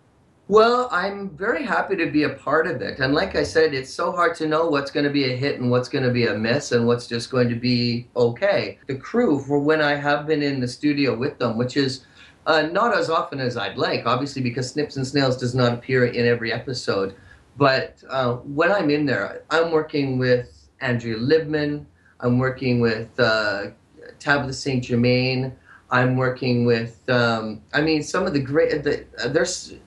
Well, I'm very happy to be a part of it, and like I said, it's so hard to know what's going to be a hit and what's going to be a miss and what's just going to be okay. The crew, for when I have been in the studio with them, which is not as often as I'd like, obviously, because Snips and Snails does not appear in every episode, but when I'm in there, I'm working with Andrea Libman, I'm working with Tabitha St. Germain. I'm working with, some of the great,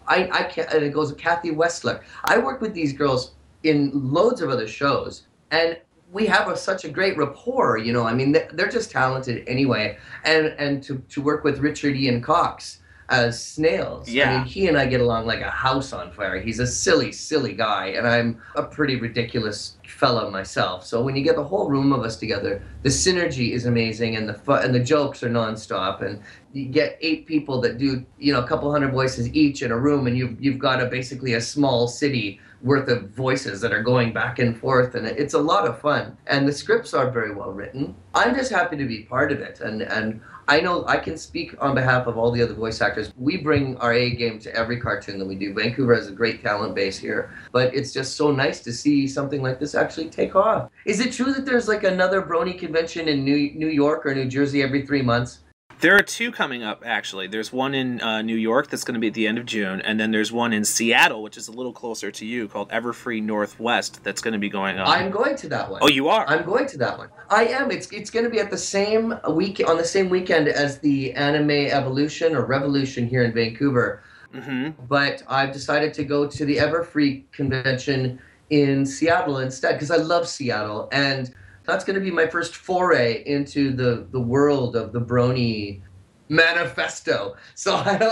I can't, and it goes with Kathy Westler. I work with these girls in loads of other shows, and we have such a great rapport, they're just talented anyway. And to work with Richard Ian Cox as Snails. Yeah. I mean, he and I get along like a house on fire. He's a silly, silly guy, and I'm a pretty ridiculous fellow myself. So when you get the whole room of us together, the synergy is amazing, and the jokes are nonstop, and you get 8 people that do, a couple hundred voices each in a room, and you've got basically a small city worth of voices that are going back and forth, and it's a lot of fun. And the scripts are very well written. I'm just happy to be part of it, and I know I can speak on behalf of all the other voice actors. We bring our A game to every cartoon that we do. Vancouver has a great talent base here, but it's just so nice to see something like this actually take off. Is it true that there's like another Brony convention in New York or New Jersey every 3 months? There are 2 coming up, actually. There's one in New York that's going to be at the end of June, and then there's one in Seattle, which is a little closer to you, called Everfree Northwest, that's going to be going on. I'm going to that one. Oh, you are? I'm going to that one. I am. It's going to be at the same week, on the same weekend as the Anime Evolution or Revolution here in Vancouver. Mm-hmm. But I've decided to go to the Everfree convention in Seattle instead, because I love Seattle, and that's going to be my first foray into the world of the Brony manifesto. So I'm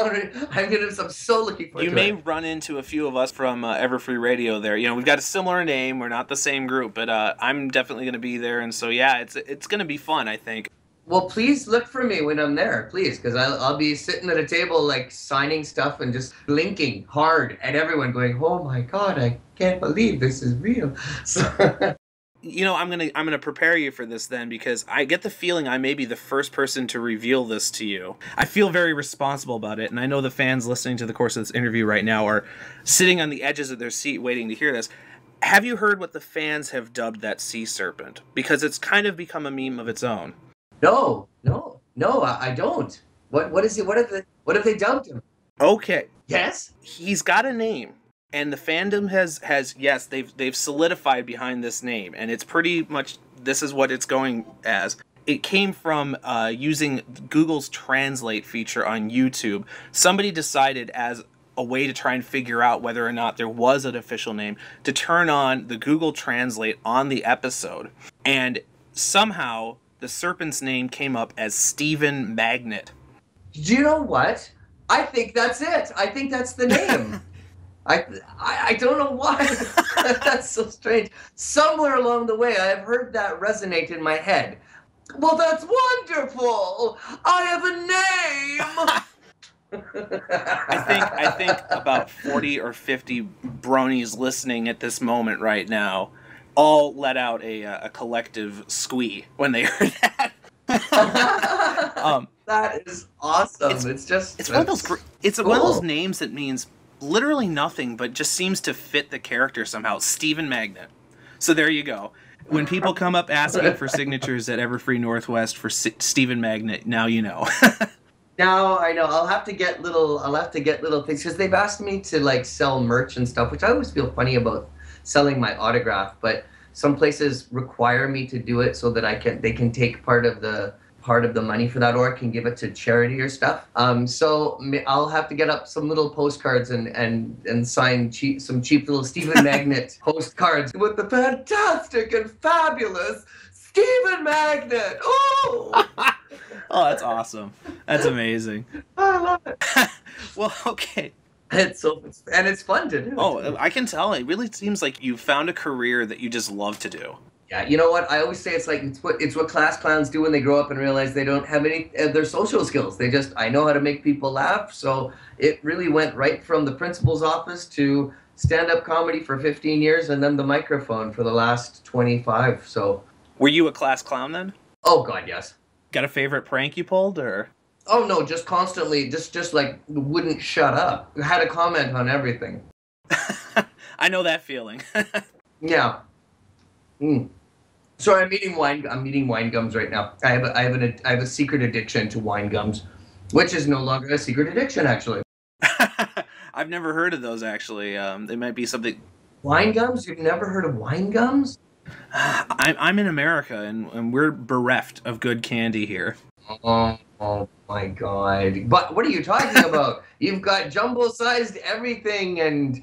so looking forward to it. You may run into a few of us from Everfree Radio there. We've got a similar name. We're not the same group, but I'm definitely going to be there. And so, yeah, it's going to be fun, I think. Well, please look for me when I'm there, please, because I'll be sitting at a table, like, signing stuff and just blinking hard at everyone going, oh, my God, I can't believe this is real. So... I'm gonna prepare you for this then, because I get the feeling I may be the first person to reveal this to you. I feel very responsible about it, and I know the fans listening to the course of this interview right now are sitting on the edges of their seat waiting to hear this. Have you heard what the fans have dubbed that sea serpent? Because it's kind of become a meme of its own. No, I don't. What is it? What have they dubbed him? Okay. Yes? He's got a name. And the fandom has yes, they've solidified behind this name, and it's pretty much, this is what it's going as. It came from using Google's Translate feature on YouTube. Somebody decided, as a way to try and figure out whether or not there was an official name, to turn on the Google Translate on the episode. And somehow the serpent's name came up as Stephen Magnet. Do you know what? I think that's it. I think that's the name. I don't know why. That's so strange. Somewhere along the way, I've heard that resonate in my head. Well, that's wonderful. I have a name. I think about 40 or 50 bronies listening at this moment right now all let out a collective squee when they heard that. That is awesome. It's one of those. It's one of those cool. names that means literally nothing, but just seems to fit the character somehow. Stephen Magnet. So there you go. When people come up asking for signatures at Everfree Northwest for Stephen Magnet, now you know. Now I know. I'll have to get little things because they've asked me to like sell merch and stuff, which I always feel funny about selling my autograph. But some places require me to do it so that they can take part of the money for that, or I can give it to charity or stuff. So I'll have to get up some little postcards and sign some cheap little Stephen Magnet postcards with the fantastic and fabulous Stephen Magnet. Oh. Oh, that's awesome. That's amazing. I love it. Well, okay. It's fun to do. Oh, I can tell. It really seems like you found a career that you just love to do. Yeah, you know what? I always say it's what class clowns do when they grow up and realize they don't have any their social skills. I know how to make people laugh. So it really went right from the principal's office to stand-up comedy for 15 years and then the microphone for the last 25. So Were you a class clown then? oh god, yes. Got a favorite prank you pulled, or? Oh no, just constantly, just like wouldn't shut up. Had a comment on everything. I know that feeling. Yeah. So I'm eating wine gums right now. I have a secret addiction to wine gums, which is no longer a secret addiction actually. I've never heard of those actually. They might be something. Wine gums? You've never heard of wine gums? I'm in America and we're bereft of good candy here. Oh my god. But what are you talking about? You've got jumbo-sized everything and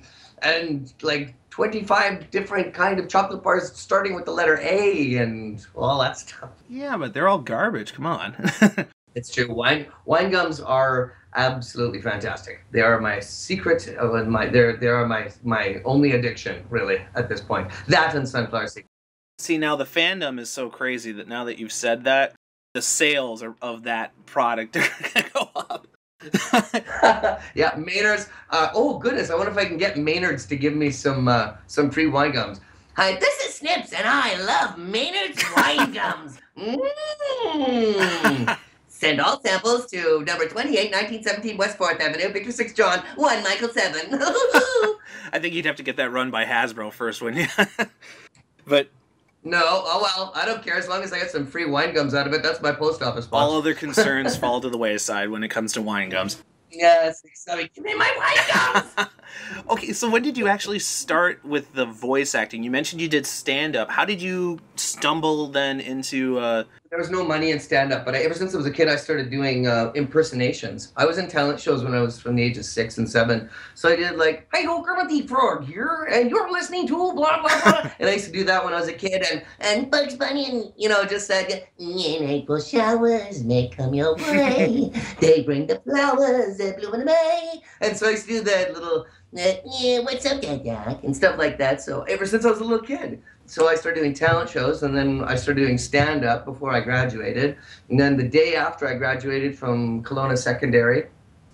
like 25 different kind of chocolate bars starting with the letter A and all that stuff. Yeah, but they're all garbage. Come on. It's true. Wine gums are absolutely fantastic. They are my secret of they are my only addiction really at this point. That and sunflower seeds. See, now the fandom is so crazy that now that you've said that, the sales of that product are going to go up. Yeah, Maynard's. Oh goodness, I wonder if I can get Maynard's to give me some free wine gums. Hi, this is Snips, and I love Maynard's wine gums. Send all samples to number 28, 1917 West 4th Avenue, Victor 6 John, 1 Michael 7. I think you'd have to get that run by Hasbro first, wouldn't you? But no, oh well, I don't care as long as I get some free wine gums out of it. That's my post office box. all other concerns fall to the wayside when it comes to wine gums. Yes, so give me my wine gums. Okay, so when did you actually start with the voice acting? You mentioned you did stand-up. How did you stumble then into... There was no money in stand-up, but ever since I was a kid, I started doing impersonations. I was in talent shows when I was from the age of 6 and 7. So I did like, "Hey, ho, Kermit the Frog here, and you're listening to blah, blah, blah." And I used to do that when I was a kid, and Bugs Bunny, and, just said, "In April showers may come your way. They bring the flowers that bloom in May." And so I used to do that little, what's up, Doc, and stuff like that. So ever since I was a little kid. So I started doing talent shows, and then I started doing stand-up before I graduated. And then the day after I graduated from Kelowna Secondary,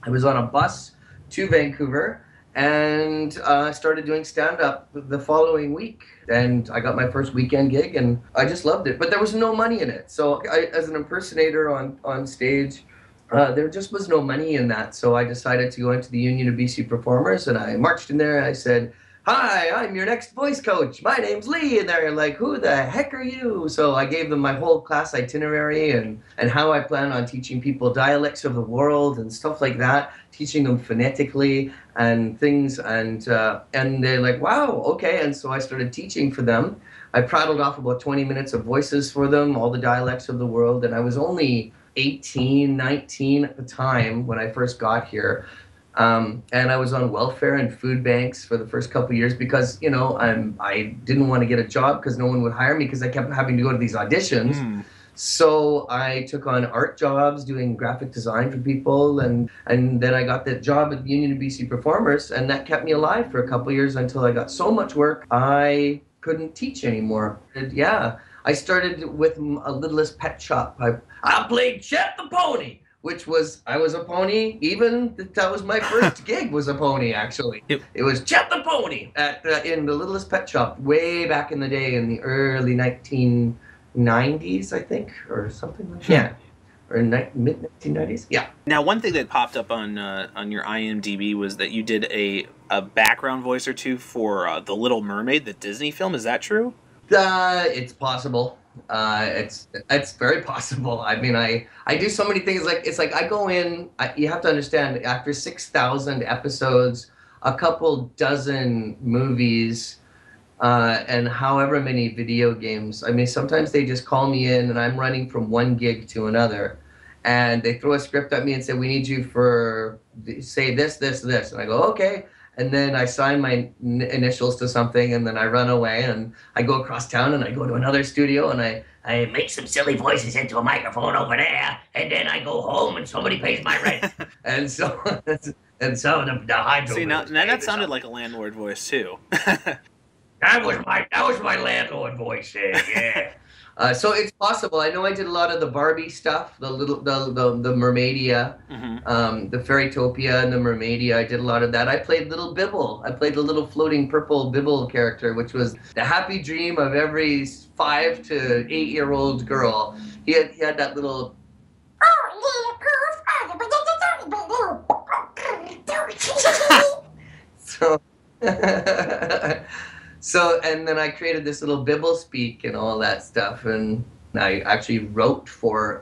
I was on a bus to Vancouver, and I started doing stand-up the following week. And I got my first weekend gig, and I just loved it. But there was no money in it. So as an impersonator on stage, there just was no money in that. So I decided to go into the Union of BC Performers, and I marched in there, and I said, "Hi, I'm your next voice coach. My name's Lee." And they're like, "Who the heck are you?" So I gave them my whole class itinerary and how I plan on teaching people dialects of the world and stuff like that, teaching them phonetically and things. And they're like, "Wow, okay." And so I started teaching for them. I prattled off about 20 minutes of voices for them, all the dialects of the world. And I was only 18, 19 at the time when I first got here. And I was on welfare and food banks for the first couple of years because, I didn't want to get a job because no one would hire me because I kept having to go to these auditions. So I took on art jobs doing graphic design for people. And then I got that job at the Union of BC Performers, and that kept me alive for a couple of years until I got so much work I couldn't teach anymore. And yeah, I started with a Littlest Pet Shop. I played Chet the Pony. I was a pony, that was my first gig was a pony, actually. Yep. It was Chet the Pony in the Littlest Pet Shop way back in the day in the early 90s, I think, or something like that. Yeah. Or mid-1990s? Yeah. Now, one thing that popped up on your IMDb was that you did a background voice or two for The Little Mermaid, the Disney film. Is that true? It's possible. It's very possible. I mean, I do so many things. It's like I go in. You have to understand. After 6,000 episodes, a couple dozen movies, and however many video games. I mean, sometimes they just call me in, and I'm running from one gig to another, and they throw a script at me and say, "We need you for say this, this, this," and I go, "Okay." And then I sign my initials to something, and then I run away, and I go across town, and I go to another studio, and I make some silly voices into a microphone over there, and then I go home, and somebody pays my rent. and so the hydro. See, now that sounded like a landlord voice too. That was my landlord voice. Yeah. So it's possible. I know I did a lot of the Barbie stuff, the Mermaidia, the Fairytopia and the Mermaidia. I did a lot of that. I played little Bibble. I played the little floating purple Bibble character, which was the happy dream of every 5 to 8-year-old girl. He had that little. So, and then I created this little Bibble speak and all that stuff, and I actually wrote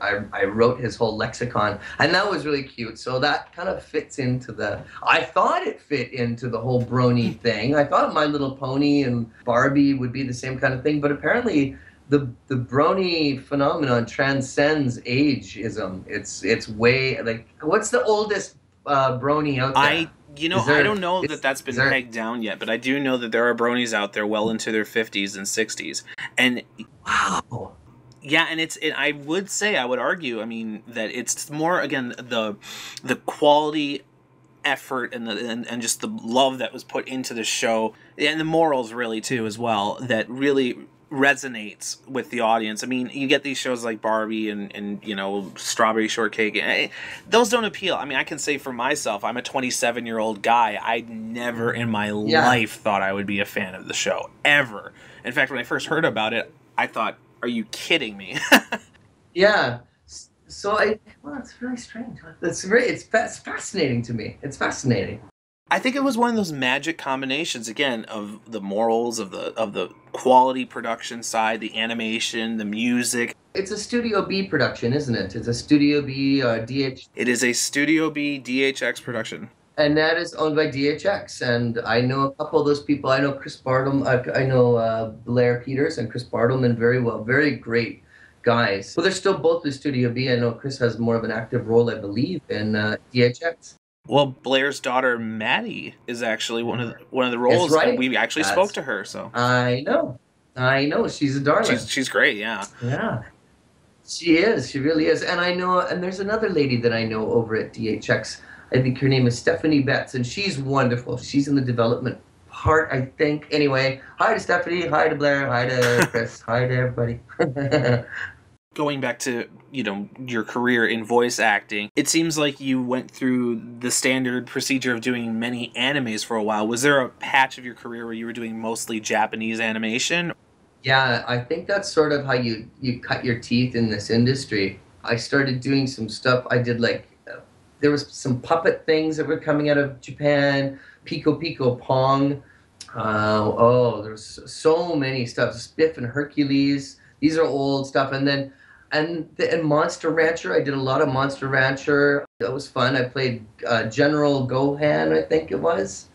I wrote his whole lexicon, and that was really cute. So that kind of fits into I thought it fit into the whole Brony thing. I thought My Little Pony and Barbie would be the same kind of thing, but apparently the Brony phenomenon transcends ageism. It's way, like, what's the oldest Brony out there? I don't know that's been pegged down yet, but I do know that there are bronies out there well into their 50s and 60s. And wow. Yeah, and I would argue, I mean, that it's more, again, the quality, effort, and just the love that was put into the show, and the morals really too as well, that really resonates with the audience. I mean, you get these shows like Barbie and Strawberry Shortcake. Those don't appeal. I mean, I can say for myself, I'm a 27-year-old guy. I never in my life thought I would be a fan of the show, ever. In fact, when I first heard about it, I thought, are you kidding me? Yeah. So it's really strange. It's fascinating to me. It's fascinating. I think it was one of those magic combinations, again, of the morals, of the quality production side, the animation, the music. It's a Studio B production, isn't it? It's a Studio B DH. It is a Studio B DHX production. And that is owned by DHX. And I know a couple of those people. I know Chris Bartleman. I know Blair Peters and Chris Bartleman very well. Very great guys. Well, they're still both with Studio B. I know Chris has more of an active role, I believe, in DHX. Well, Blair's daughter Maddie is actually one of the roles. Right. And we actually spoke to her. So I know. She's a darling. She's great. Yeah. Yeah. She is. She really is. And I know. And there's another lady that I know over at DHX. I think her name is Stephanie Betts, and she's wonderful. She's in the development part, I think. Anyway, hi to Stephanie. Hi to Blair. Hi to Chris. Hi to everybody. Going back to, your career in voice acting, it seems like you went through the standard procedure of doing many animes for a while. Was there a patch of your career where you were doing mostly Japanese animation? Yeah, I think that's sort of how you cut your teeth in this industry. I started doing some stuff. I did there was some puppet things that were coming out of Japan, Pico Pico Pong. There's so many stuff. Spiff and Hercules. These are old stuff. And Monster Rancher. I did a lot of Monster Rancher. That was fun. I played General Gohan, I think it was.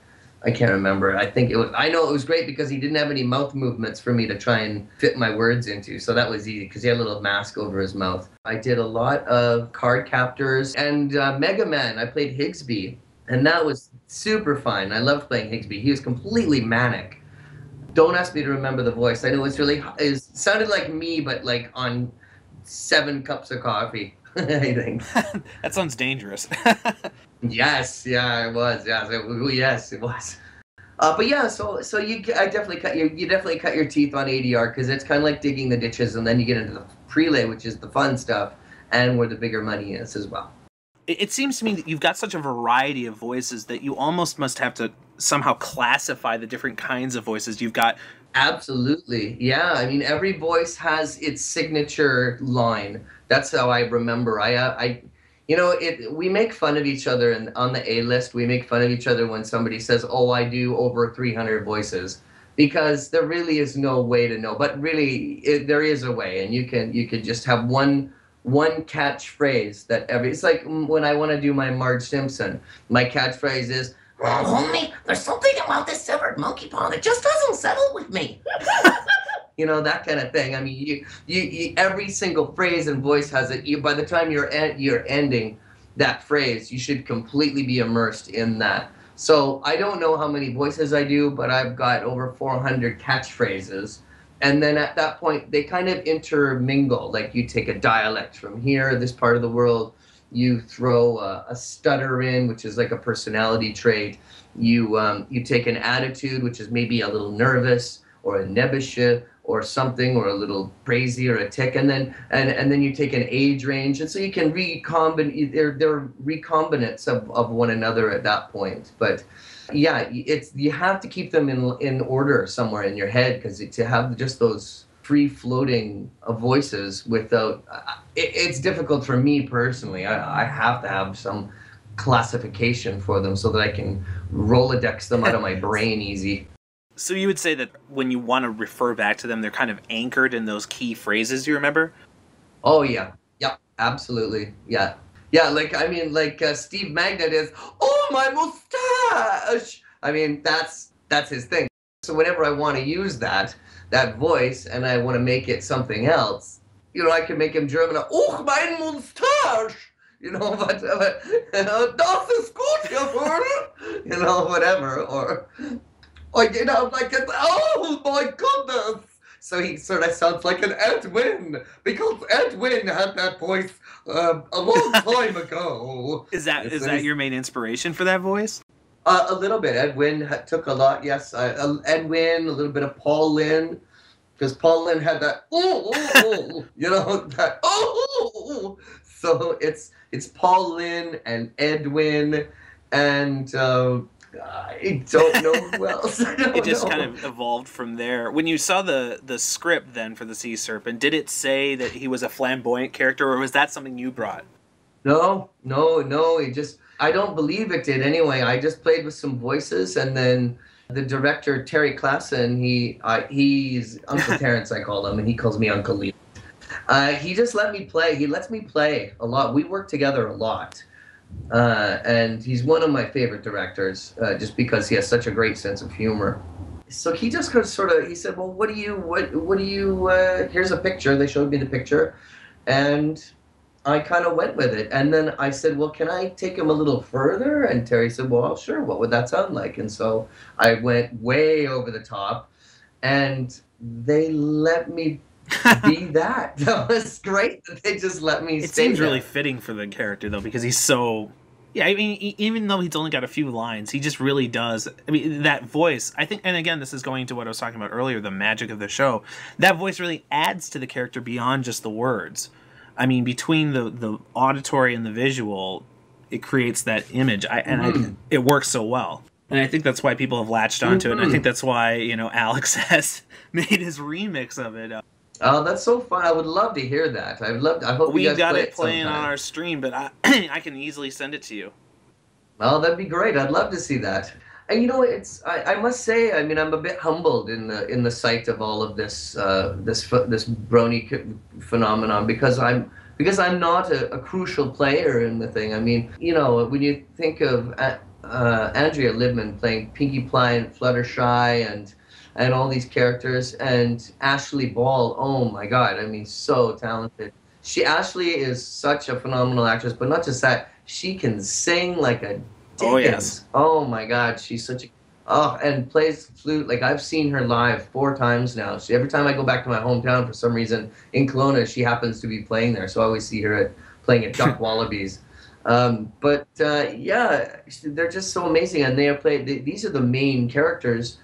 I can't remember. I know it was great because he didn't have any mouth movements for me to try and fit my words into. So that was easy because he had a little mask over his mouth. I did a lot of Card Captors and Mega Man. I played Higsby, and that was super fun. I loved playing Higsby. He was completely manic. Don't ask me to remember the voice. I know it sounded like me, but like on 7 cups of coffee, I think. That sounds dangerous. Yes, yeah, it was. Yes, it was. But yeah, so you definitely cut your teeth on ADR because it's kind of like digging the ditches, and then you get into the prelay, which is the fun stuff, and where the bigger money is as well. It seems to me that you've got such a variety of voices that you almost must have to somehow classify the different kinds of voices. You've got Absolutely. Yeah. I mean, every voice has its signature line. That's how I remember. We make fun of each other, and on the A list, we make fun of each other when somebody says, "Oh, I do over 300 voices," because there really is no way to know. But really, there is a way, and you can just have one catchphrase that every. It's like when I want to do my Marge Simpson, my catchphrase is, "Well, homie, there's something about this severed monkey paw that just doesn't settle with me." That kind of thing. I mean, you every single phrase and voice has it. By the time you're ending that phrase, you should completely be immersed in that. So I don't know how many voices I do, but I've got over 400 catchphrases. And then at that point, they kind of intermingle. Like you take a dialect from here, this part of the world, you throw a stutter in, which is like a personality trait. You take an attitude, which is maybe a little nervous or a nebbische or something, or a little crazy or a tick, and then you take an age range, and so you can recombine. They're recombinates of one another at that point. But yeah, you have to keep them in order somewhere in your head, because to have just those free floating voices without it's difficult for me personally. I have to have some classification for them so that I can Rolodex them out of my brain easy. So you would say that when you want to refer back to them, they're kind of anchored in those key phrases you remember? Oh yeah, yeah, absolutely, yeah, yeah. Like Steve Magnet is, "Oh, my mustache." I mean, that's his thing. So whenever I want to use that voice and I want to make it something else, I can make him German. "Oh, mein mustache." But das ist gut, Jawohl. Whatever, or like it's, "Oh my goodness." So he sort of sounds like an Edwin, because Edwin had that voice a long time ago. Is that your main inspiration for that voice? A little bit. Edwin took a lot, yes. Edwin, a little bit of Paul Lynde, because Paul Lynde had that, that, oh. So it's Paul Lynde and Edwin, and I don't know who else. It just kind of evolved from there. When you saw the script then for the Sea Serpent, did it say that he was a flamboyant character, or was that something you brought? No. I don't believe it did anyway. I just played with some voices, and then the director, Terry Klassen, he's Uncle Terrence, I call him, and he calls me Uncle Lee. He just let me play. He lets me play a lot. We work together a lot. And he's one of my favorite directors, just because he has such a great sense of humor. So he just he said, "Well, what do you, here's a picture." They showed me the picture, and I kind of went with it. And then I said, "Well, can I take him a little further?" And Terry said, "Well, sure, what would that sound like?" And so I went way over the top, and they let me be that. That was great that they just let me It stay seems there. really fitting for the character, though, because he's so... Yeah, I mean, even though he's only got a few lines, he just really does... I mean, that voice, I think... And again, this is going to what I was talking about earlier, the magic of the show. That voice really adds to the character beyond just the words. I mean, between the auditory and the visual, it creates that image. It works so well. And I think that's why people have latched onto it. And I think that's why, Alex has made his remix of it. Oh, that's so fun! I would love to hear that. I hope We you guys got play it playing sometime. on our stream, but I can easily send it to you. Oh, that'd be great. I'd love to see that. And I must say, I mean, I'm a bit humbled in the sight of all of this this brony phenomenon, because I'm not a crucial player in the thing. I mean, when you think of Andrea Libman playing Pinkie Pie and Fluttershy and all these characters, and Ashley Ball, oh my God, I mean, so talented. Ashley is such a phenomenal actress, but not just that, she can sing like a Dickens. Oh, yes. Oh my God, she's such a... and plays flute. Like, I've seen her live 4 times now. Every time I go back to my hometown, for some reason, in Kelowna, she happens to be playing there, so I always see her playing at Duck Wallabies. Yeah, they're just so amazing, and these are the main characters,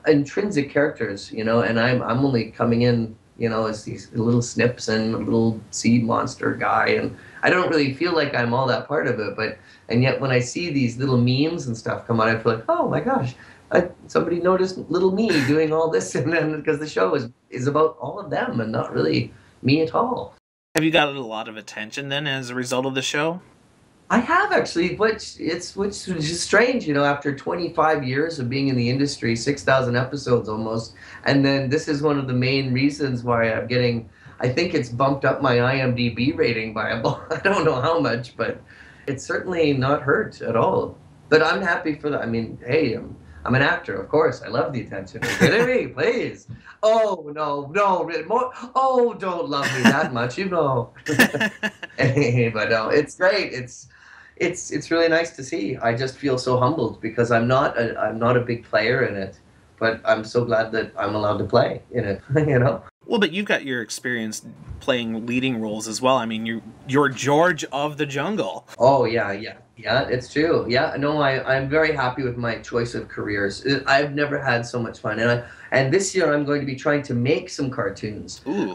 intrinsic characters, and I'm only coming in, as these little snips and a little sea monster guy. And I don't really feel like I'm all that part of it, and yet when I see these little memes and stuff come out, I feel like, oh my gosh, somebody noticed little me doing all this, and then because the show is about all of them and not really me at all. Have you gotten a lot of attention then as a result of the show? I have actually, which is strange, after 25 years of being in the industry, 6,000 episodes almost, and then this is one of the main reasons why I think it's bumped up my IMDb rating by I don't know how much, but it's certainly not hurt at all. But I'm happy for that. I mean, hey, I'm an actor, of course. I love the attention. Are you kidding me? Please. Oh, no, more. Oh, don't love me that much, But no, it's great. It's really nice to see. I just feel so humbled because I'm not a big player in it, but I'm so glad that I'm allowed to play in it, Well, but you've got your experience playing leading roles as well. I mean, you're George of the Jungle. Oh, yeah, it's true. Yeah, no, I'm very happy with my choice of careers. I've never had so much fun. And this year I'm going to be trying to make some cartoons. Ooh.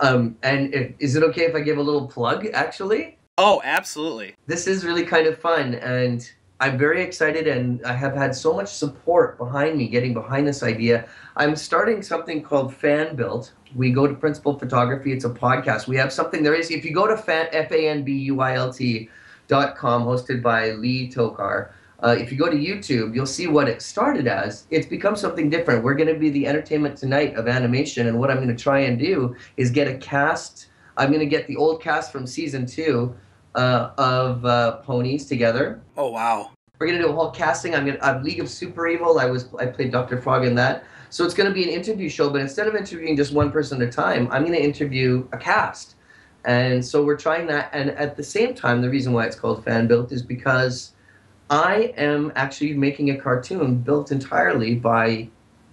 Is it okay if I give a little plug, actually? Oh, absolutely. This is really kind of fun, and I'm very excited, and I have had so much support behind me, getting behind this idea. I'm starting something called Fan Built. We go to Principal Photography. It's a podcast. We have something there is. If you go to fanbuilt.com, hosted by Lee Tockar, if you go to YouTube, you'll see what it started as. It's become something different. We're going to be the Entertainment Tonight of animation, and what I'm going to try and do is get a cast. I'm going to get the old cast from season 2 of Ponies together. Oh, wow. We're going to do a whole casting. I'm going to League of Super Evil. I played Dr. Frog in that. So it's going to be an interview show, but instead of interviewing just one person at a time, I'm going to interview a cast. And so we're trying that. And at the same time, the reason why it's called Fan Built is because I am actually making a cartoon built entirely by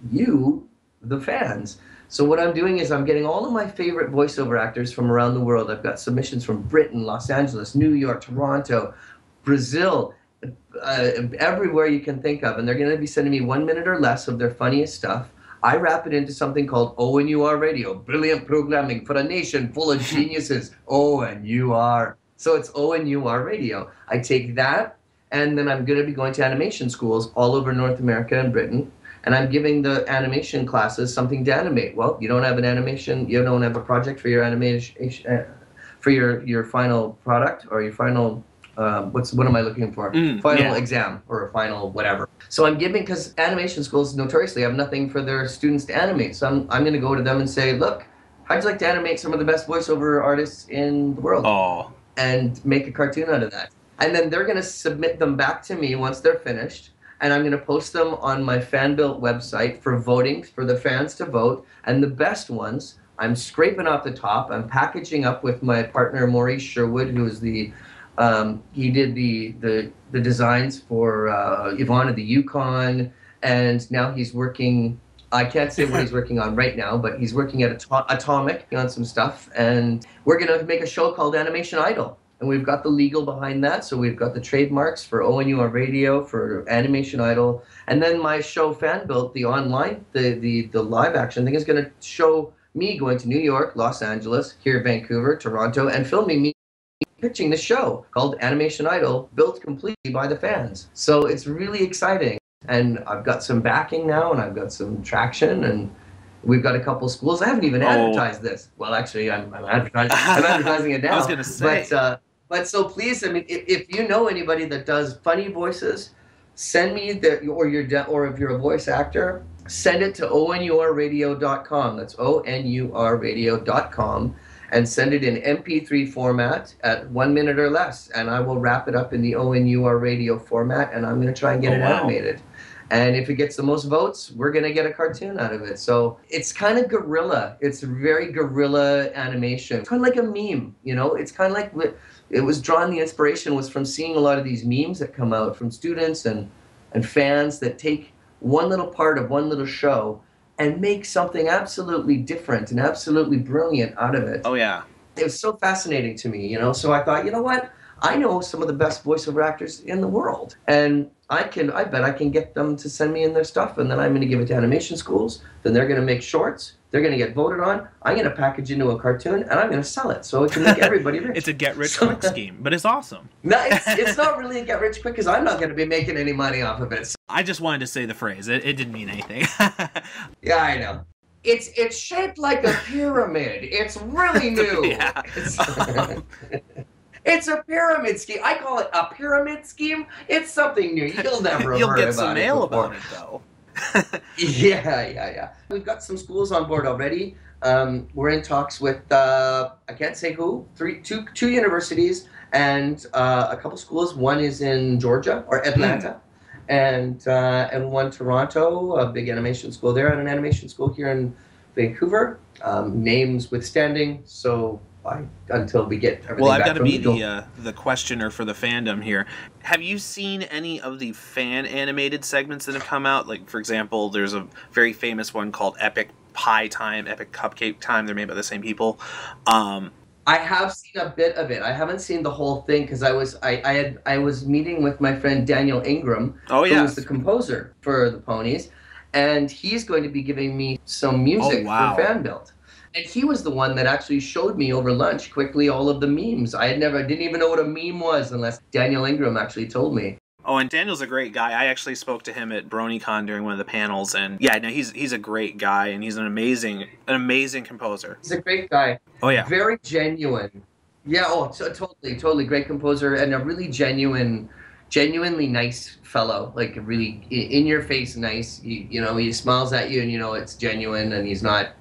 you, the fans. So what I'm doing is I'm getting all of my favorite voiceover actors from around the world. I've got submissions from Britain, Los Angeles, New York, Toronto, Brazil, everywhere you can think of. And they're going to be sending me 1 minute or less of their funniest stuff. I wrap it into something called ONUR Radio, brilliant programming for a nation full of geniuses. ONUR. So it's ONUR Radio. I take that, and then I'm going to be going to animation schools all over North America and Britain. And I'm giving the animation classes something to animate. Well, you don't have an animation, you don't have a project for your animation, for your final product or your final, what am I looking for? Final exam or a final whatever. So I'm giving, because animation schools notoriously have nothing for their students to animate. So I'm going to go to them and say, look, how'd you like to animate some of the best voiceover artists in the world? Oh. And make a cartoon out of that. And then they're going to submit them back to me once they're finished. And I'm going to post them on my Fan-Built website for voting, for the fans to vote. And the best ones, I'm scraping off the top. I'm packaging up with my partner, Maurice Sherwood, who is he did the designs for Yvonne of the Yukon. And now he's working, I can't say what he's working on right now, but he's working at Atomic on some stuff. And we're going to make a show called Animation Idol. And we've got the legal behind that, so we've got the trademarks for ONUR Radio, for Animation Idol, and then my show Fan Built, the online, the live action thing is going to show me going to New York, Los Angeles, here Vancouver, Toronto, and filming me pitching the show called Animation Idol, built completely by the fans. So it's really exciting, and I've got some backing now, and I've got some traction, and we've got a couple schools. I haven't even advertised this. Well, actually, I'm advertising it now. I was going to say. But so please, I mean, if you know anybody that does funny voices, send me or if you're a voice actor, send it to onurradio.com. That's onurradio.com, and send it in MP3 format at 1 minute or less, and I will wrap it up in the ONUR Radio format, and I'm going to try and get it animated. And if it gets the most votes, we're going to get a cartoon out of it. So it's kind of guerrilla. It's very guerrilla animation. It's kind of like a meme, It's kind of like it was drawn, the inspiration was from seeing a lot of these memes that come out from students and fans that take one little part of one little show and make something absolutely different and absolutely brilliant out of it. Oh, yeah. It was so fascinating to me, So I thought, you know what? I know some of the best voiceover actors in the world, and I bet I can get them to send me in their stuff, and then I'm going to give it to animation schools. Then they're going to make shorts. They're going to get voted on. I'm going to package into a cartoon, and I'm going to sell it so it can make everybody rich. It's a get-rich-quick scheme, but it's awesome. No, it's not really a get-rich-quick because I'm not going to be making any money off of it. So, I just wanted to say the phrase. It didn't mean anything. yeah, I know. It's shaped like a pyramid. It's really new. Yeah. It's a pyramid scheme. I call it a pyramid scheme. It's something new. You'll never have You'll heard get about some it mail before. about it, though. Yeah. We've got some schools on board already. We're in talks with I can't say who, two universities and a couple schools. One is in Georgia or Atlanta, and one Toronto, a big animation school there, and an animation school here in Vancouver. Names withstanding, so until we get everything. Well, I've back got to from be legal. the questioner for the fandom here. Have you seen any of the fan animated segments that have come out? Like, for example, there's a very famous one called Epic Pie Time, Epic Cupcake Time. They're made by the same people. I have seen a bit of it. I haven't seen the whole thing because I was meeting with my friend Daniel Ingram, Oh, who yes. is the composer for the Ponies, and he's going to be giving me some music Oh, wow. for Fan Build. And he was the one that actually showed me over lunch quickly all of the memes. Didn't even know what a meme was unless Daniel Ingram actually told me. Oh, and Daniel's a great guy. I actually spoke to him at BronyCon during one of the panels, and yeah, no, he's a great guy, and he's an amazing composer. He's a great guy. Oh yeah, Very genuine. Yeah, totally great composer and a really genuinely nice fellow. Like really in your face nice. You know, he smiles at you and you know it's genuine and he's not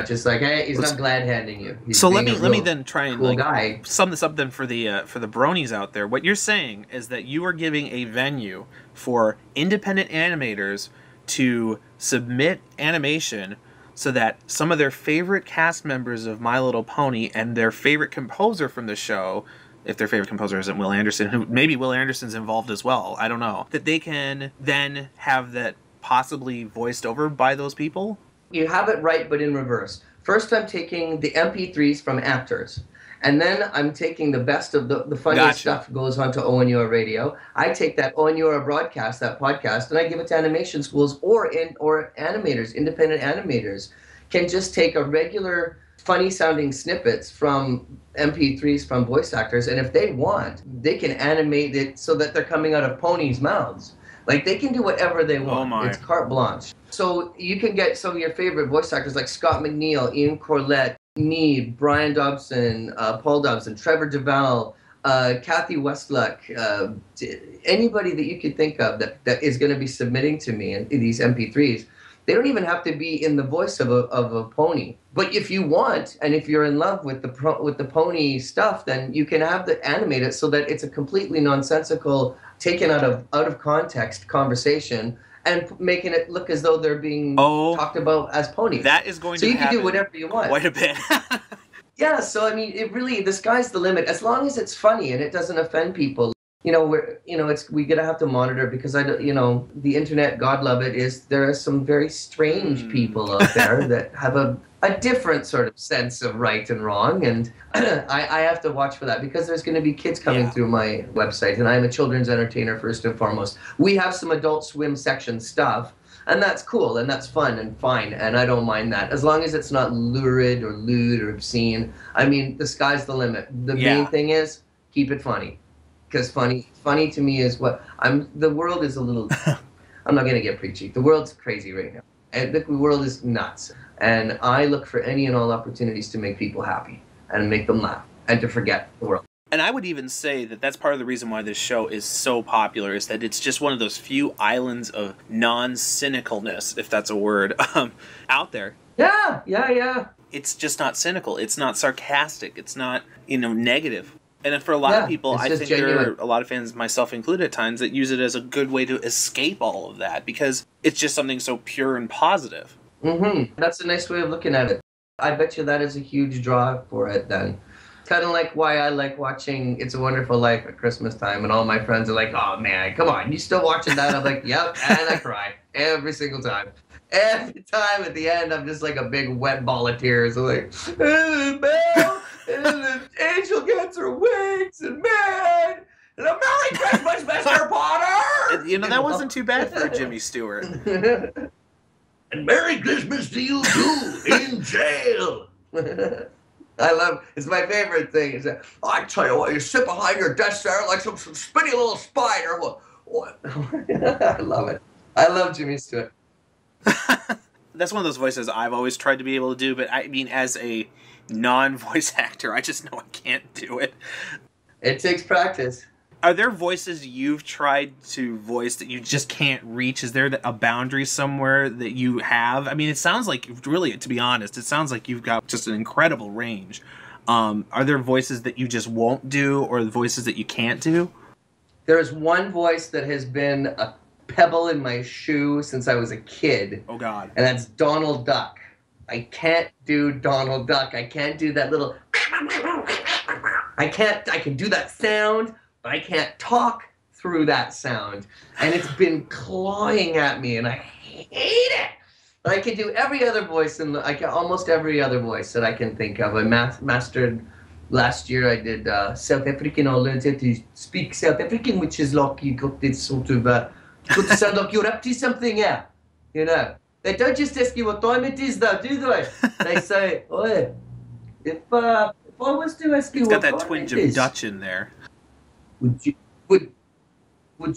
just like, hey, he's not glad handing you. He's so let being me a real then try and cool guy. sum this up then for the bronies out there. What you're saying is that you are giving a venue for independent animators to submit animation so that some of their favorite cast members of My Little Pony and their favorite composer from the show, if their favorite composer isn't Will Anderson, who maybe Will Anderson's involved as well, I don't know, that they can then have that possibly voiced over by those people? You have it right, but in reverse. First, I'm taking the MP3s from actors, and then I'm taking the best of the funniest stuff goes onto ONUR Radio. I take that ONUR broadcast, that podcast, and I give it to animation schools or animators, independent animators, can just take a regular funny-sounding snippets from MP3s from voice actors, and if they want, they can animate it so that they're coming out of ponies' mouths. Like, they can do whatever they want. Oh my. It's carte blanche. So you can get some of your favorite voice actors like Scott McNeil, Ian Corlett, me, Brian Dobson, Paul Dobson, Trevor Duvall, Kathy Westluck, anybody that you could think of that is going to be submitting to me in these MP3s. They don't even have to be in the voice of a pony. But if you want, and if you're in love with the pony stuff, then you can have the animate it so that it's a completely nonsensical, taken out of context conversation, and making it look as though they're being talked about as ponies. That is going to happen. So you can do whatever you want. Quite a bit. Yeah. So I mean, it really, the sky's the limit as long as it's funny and it doesn't offend people. We gotta have to monitor because the internet, God love it, there are some very strange people out there that have a different sort of sense of right and wrong, and I have to watch for that because there's going to be kids coming through my website, and I'm a children's entertainer first and foremost. We have some Adult Swim section stuff, and that's cool and that's fun and fine, and I don't mind that as long as it's not lurid or lewd or obscene. I mean, the sky's the limit. The main thing is keep it funny. Because funny to me is the world is a little, I'm not going to get preachy. The world's crazy right now. And the world is nuts. And I look for any and all opportunities to make people happy and make them laugh and to forget the world. And I would even say that that's part of the reason why this show is so popular, is that it's just one of those few islands of non-cynicalness, if that's a word, out there. Yeah. It's just not cynical. It's not sarcastic. It's not, negative. And for a lot of people, I think there are a lot of fans, myself included at times, that use it as a good way to escape all of that because it's just something so pure and positive. Mm-hmm. That's a nice way of looking at it. I bet you that is a huge draw for it then. Kind of like why I like watching It's a Wonderful Life at Christmas time, and all my friends are like, oh man, come on, you still watching that? I'm like, yep, and I cry every single time. Every time at the end, I'm just like a big wet ball of tears. I'm like, Belle, and the angel gets her wings, and man, and a Merry Christmas, Mr. Potter! That wasn't too bad for Jimmy Stewart. And Merry Christmas to you too, in jail. It's my favorite thing. Is that, I tell you what, you sit behind your desk there like some spinny little spider. What? I love it. I love Jimmy Stewart. That's one of those voices I've always tried to be able to do, but I mean, as a non-voice actor, I just know I can't do it. It takes practice. Are there voices you've tried to voice that you just can't reach? Is there a boundary somewhere that you have? I mean, it sounds like, really, to be honest, it sounds like you've got just an incredible range. Are there voices that you just won't do, or voices that you can't do? There's one voice that has been a pebble in my shoe since I was a kid. Oh, God. And that's Donald Duck. I can't do Donald Duck. I can't do that little... I can do that sound, but I can't talk through that sound. And it's been clawing at me, and I hate it. I can do every other voice, almost every other voice that I can think of. I mastered, last year I did South African. I learned how to speak South African, which is like you got this sort of, got to sound like you're up to something, yeah. You know. They don't just ask you what time it is, though, do they? They say, "Oi, if I was to ask you what time it is," it's got that twinge of Dutch in there. Would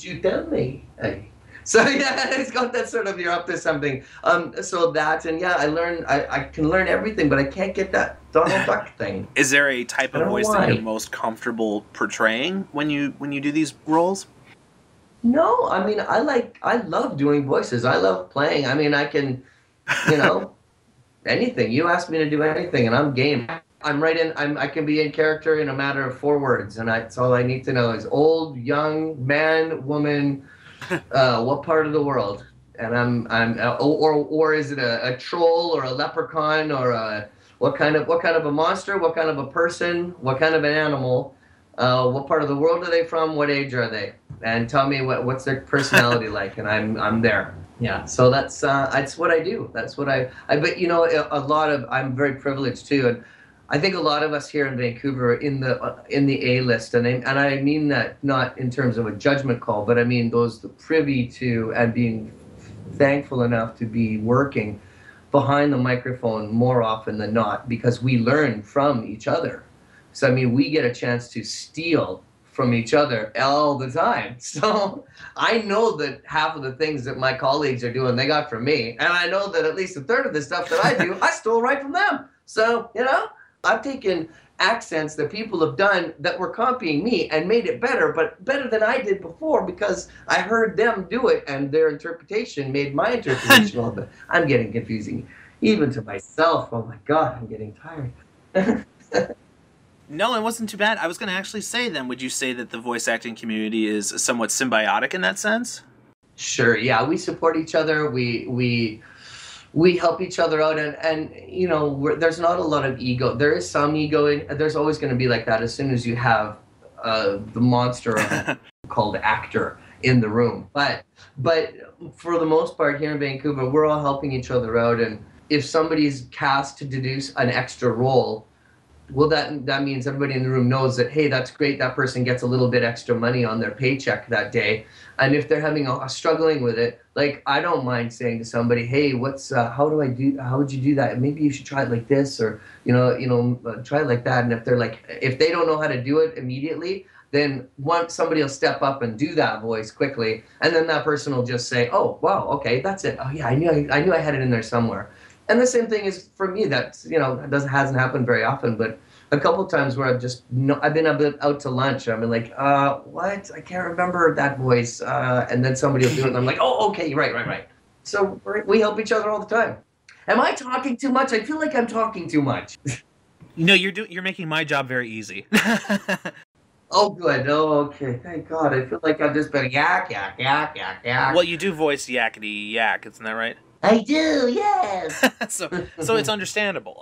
you tell me? Hey. So yeah, it's got that sort of, you're up to something. So that, and yeah, I can learn everything, but I can't get that Donald Duck thing. Is there a type of voice that you're most comfortable portraying when you do these roles? No, I mean, I love doing voices. I love playing. I mean, I can, anything. You ask me to do anything, and I'm game. I'm right in. I can be in character in a matter of 4 words, and that's all I need to know is old, young, man, woman, what part of the world, and or is it a troll or a leprechaun or what kind of a monster, what kind of a person, what kind of an animal, what part of the world are they from, what age are they? And tell me what's their personality like, and I'm there. Yeah, so that's what I do. That's what I bet I'm very privileged too, and I think a lot of us here in Vancouver are in the A list, and I mean that not in terms of a judgment call, but I mean those privy to and being thankful enough to be working behind the microphone more often than not, because we learn from each other. So I mean, we get a chance to steal from each other all the time. So I know that half of the things that my colleagues are doing, they got from me. And I know that at least a third of the stuff that I do, I stole right from them. So, I've taken accents that people have done that were copying me and made it better, but better than I did before, because I heard them do it and their interpretation made my interpretation a little bit. I'm getting confusing, even to myself. Oh my God, I'm getting tired. No, it wasn't too bad. I was going to actually say then, would you say that the voice acting community is somewhat symbiotic in that sense? Sure, yeah. We support each other. We help each other out, and there's not a lot of ego. There is some ego, there's always going to be like that as soon as you have the monster called actor in the room. But for the most part here in Vancouver, we're all helping each other out, and if somebody's cast to deduce an extra role, well, that means everybody in the room knows that, hey, that's great. That person gets a little bit extra money on their paycheck that day. And if they're having struggling with it, like, I don't mind saying to somebody, hey, how would you do that? Maybe you should try it like this, or, try it like that. And if they don't know how to do it immediately, then somebody will step up and do that voice quickly. And then that person will just say, oh, wow, okay, that's it. Oh yeah, I knew I had it in there somewhere. And the same thing is for me. That's hasn't happened very often, but a couple of times where I've been out to lunch. I've been like, what? I can't remember that voice. And then somebody will do it, and I'm like, oh, okay, right. So we help each other all the time. Am I talking too much? I feel like I'm talking too much. No, you're making my job very easy. Oh, good. Oh, okay. Thank God. I feel like I've just been yak. Well, you do voice yakety yak, isn't that right? I do, yes. so it's understandable.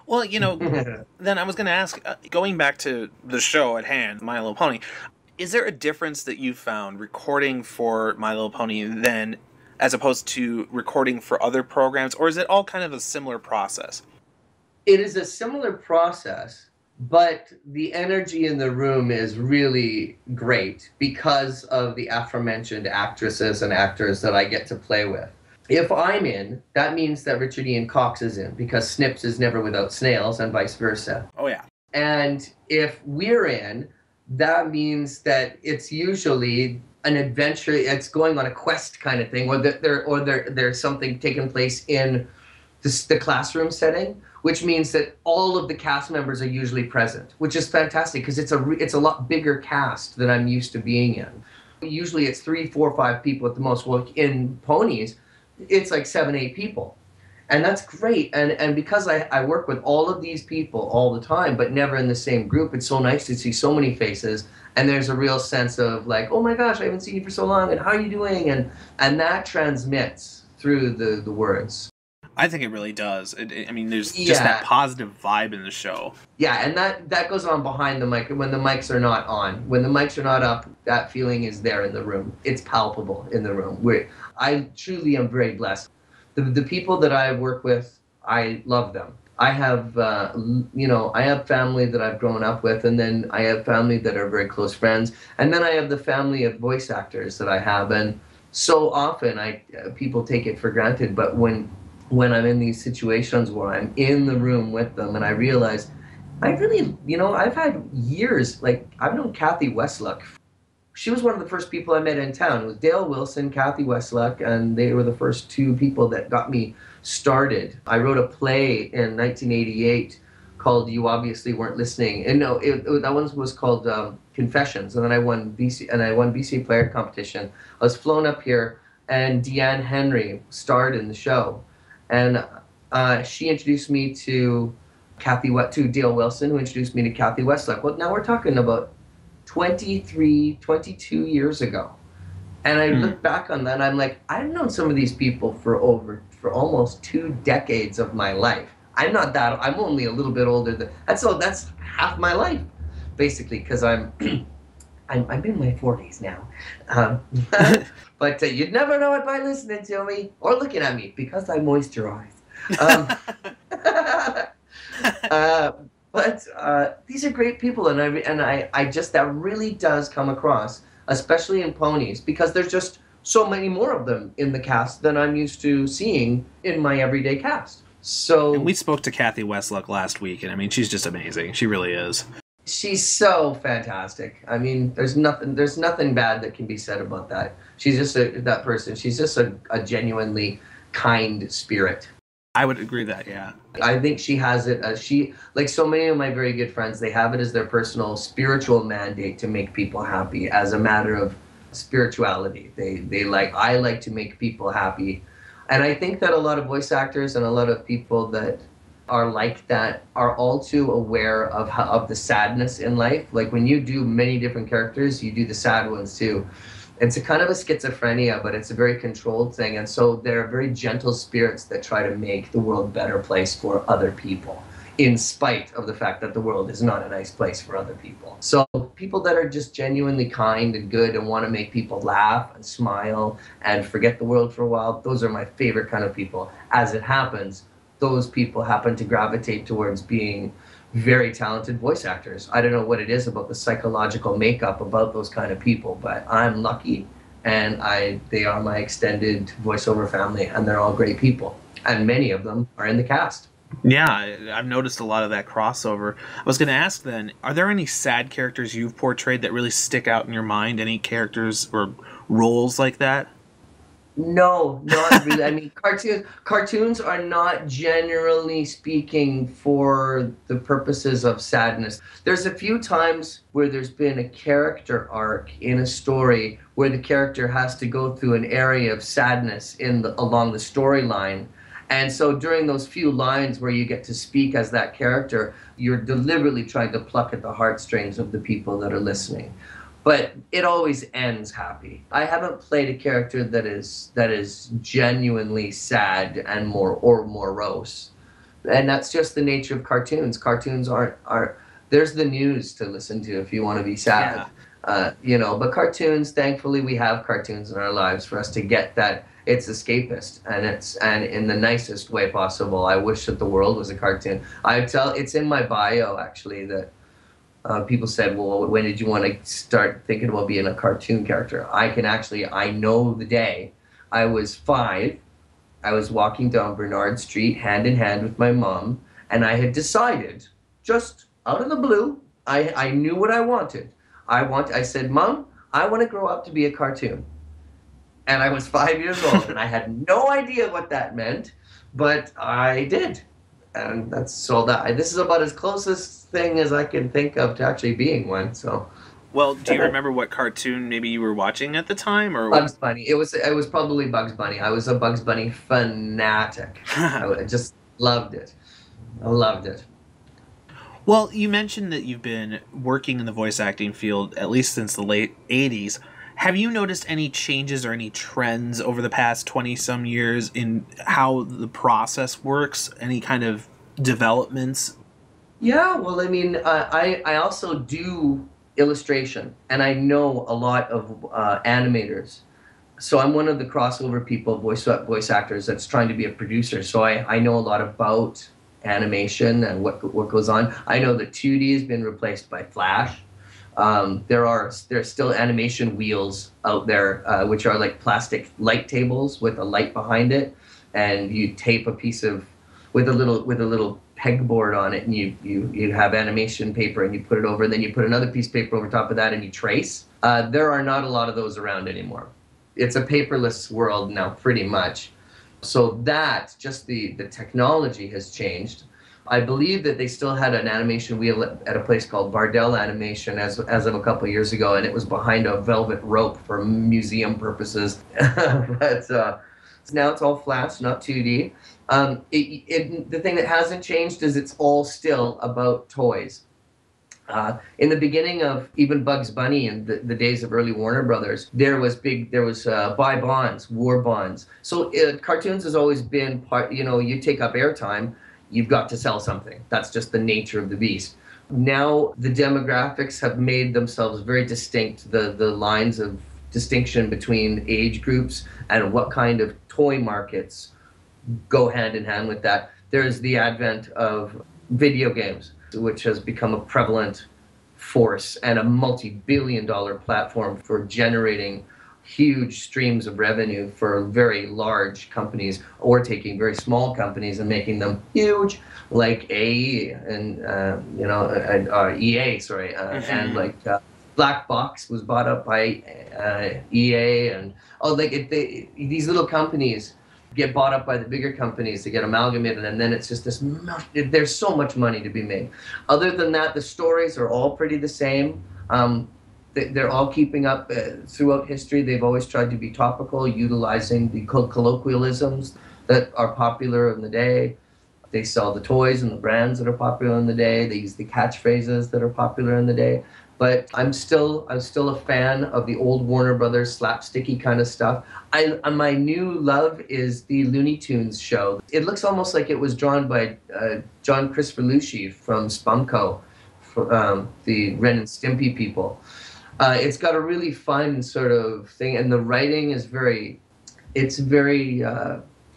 Well, then I was going to ask, going back to the show at hand, My Little Pony, is there a difference that you found recording for My Little Pony then, as opposed to recording for other programs, or is it all kind of a similar process? It is a similar process, but the energy in the room is really great because of the aforementioned actresses and actors that I get to play with. If I'm in, that means that Richard Ian Cox is in, because Snips is never without snails, and vice versa. Oh yeah. And if we're in, that means that it's usually an adventure. It's going on a quest kind of thing, or there's something taking place in the classroom setting, which means that all of the cast members are usually present, which is fantastic because it's a lot bigger cast than I'm used to being in. Usually it's 3, 4, 5 people at the most. Well, in Ponies, it's like 7, 8 people. And that's great. And because I work with all of these people all the time, but never in the same group, it's so nice to see so many faces. And there's a real sense of like, oh my gosh, I haven't seen you for so long, and how are you doing? And that transmits through the words. I think it really does. I mean, there's just that positive vibe in the show. Yeah, and that goes on behind the mic when the mics are not on. When the mics are not up, that feeling is there in the room. It's palpable in the room. I truly am very blessed. The people that I work with, I love them. I have, I have family that I've grown up with, and then I have family that are very close friends, and then I have the family of voice actors that I have, and so often people take it for granted, but when I'm in these situations where I'm in the room with them and I realize I really, I've had years, like I've known Kathy Westluck. She was one of the first people I met in town. It was Dale Wilson, Kathy Westluck, and they were the first 2 people that got me started. I wrote a play in 1988 called You Obviously Weren't Listening. And no, that one was called Confessions, and then I won BC Player Competition. I was flown up here, and Deanne Henry starred in the show. And she introduced me to Dale Wilson, who introduced me to Kathy Westluck. Well, now we're talking about 22 years ago. And I look back on that and I'm like, I've known some of these people for almost 2 decades of my life. I'm only a little bit older than that's half my life, basically, because I'm in my 40s now. But you'd never know it by listening to me or looking at me, because I moisturize. But these are great people, and I just, that really does come across, especially in Ponies, because there's just so many more of them in the cast than I'm used to seeing in my everyday cast. So, and we spoke to Kathy Westluck last week, and I mean, she's just amazing. She really is. She's so fantastic. I mean, there's nothing bad that can be said about that. She's just that person. She's just a genuinely kind spirit. I would agree that, yeah. I think she has it as like so many of my very good friends, they have it as their personal spiritual mandate to make people happy as a matter of spirituality. I like to make people happy. And I think that a lot of voice actors and a lot of people that are like that are all too aware of the sadness in life. Like when you do many different characters, you do the sad ones too. It's a kind of a schizophrenia, but it's a very controlled thing. And so they're very gentle spirits that try to make the world a better place for other people, in spite of the fact that the world is not a nice place for other people. So people that are just genuinely kind and good and want to make people laugh and smile and forget the world for a while, those are my favorite kind of people. As it happens, those people happen to gravitate towards being very talented voice actors. I don't know what it is about the psychological makeup about those kind of people, but I'm lucky, and they are my extended voiceover family, and they're all great people, and many of them are in the cast. Yeah, I've noticed a lot of that crossover. I was going to ask then, are there any sad characters you've portrayed that really stick out in your mind? Any characters or roles like that? No, not really. I mean, cartoons are not generally speaking for the purposes of sadness. There's a few times where there's been a character arc in a story where the character has to go through an area of sadness along the storyline. And so during those few lines where you get to speak as that character, you're deliberately trying to pluck at the heartstrings of the people that are listening. But it always ends happy. I haven't played a character that is genuinely sad and more morose. And that's just the nature of cartoons. Cartoons aren't there's the news to listen to if you want to be sad. Yeah. But cartoons, thankfully we have cartoons in our lives for us to get that. It's escapist, and in the nicest way possible. I wish that the world was a cartoon. It's in my bio actually that people said, well, when did you want to start thinking about being a cartoon character? I know the day. I was 5, I was walking down Bernard Street hand in hand with my mom, and I had decided, just out of the blue, I knew what I wanted. I said, Mom, I want to grow up to be a cartoon. And I was 5 years old, and I had no idea what that meant, but I did. And this is about as closest thing as I can think of to actually being one, so. Well, do you remember what cartoon maybe you were watching at the time, or Bugs Bunny. It was probably Bugs Bunny. I was a Bugs Bunny fanatic. I just loved it. I loved it. Well, you mentioned that you've been working in the voice acting field at least since the late 80s. Have you noticed any changes or any trends over the past 20-some years in how the process works? Any kind of developments? Yeah, well, I mean, I also do illustration, and I know a lot of animators. So I'm one of the crossover people, voice actors, that's trying to be a producer. So I know a lot about animation and what goes on. I know that 2D has been replaced by Flash. There's still animation wheels out there, which are like plastic light tables with a light behind it, and you tape a piece of with a little pegboard on it, and you have animation paper, and you put it over, and then you put another piece of paper over top of that, and you trace. There are not a lot of those around anymore. It's a paperless world now, pretty much. So that, just the technology has changed. I believe that they still had an animation wheel at a place called Bardell Animation as of a couple of years ago, and it was behind a velvet rope for museum purposes. But now it's all Flash, not 2D. The thing that hasn't changed is it's all still about toys. In the beginning of even Bugs Bunny and the days of early Warner Brothers, there was buy bonds, war bonds. So cartoons has always been part, you take up airtime, you've got to sell something. That's just the nature of the beast. Now the demographics have made themselves very distinct, the lines of distinction between age groups and what kind of toy markets go hand in hand with that. There's the advent of video games, which has become a prevalent force and a multi-billion-dollar platform for generating huge streams of revenue for very large companies, or taking very small companies and making them huge, like AE and EA, sorry, and like Black Box was bought up by EA, and these little companies get bought up by the bigger companies, they get amalgamated, and then it's just there's so much money to be made. Other than that, the stories are all pretty the same. They're all keeping up throughout history. They've always tried to be topical, utilizing the colloquialisms that are popular in the day. They sell the toys and the brands that are popular in the day. They use the catchphrases that are popular in the day. But I'm still a fan of the old Warner Brothers slapsticky kind of stuff. My new love is the Looney Tunes show. It looks almost like it was drawn by John Crispolucci from Spumco, the Ren and Stimpy people. It's got a really fun sort of thing, and the writing is very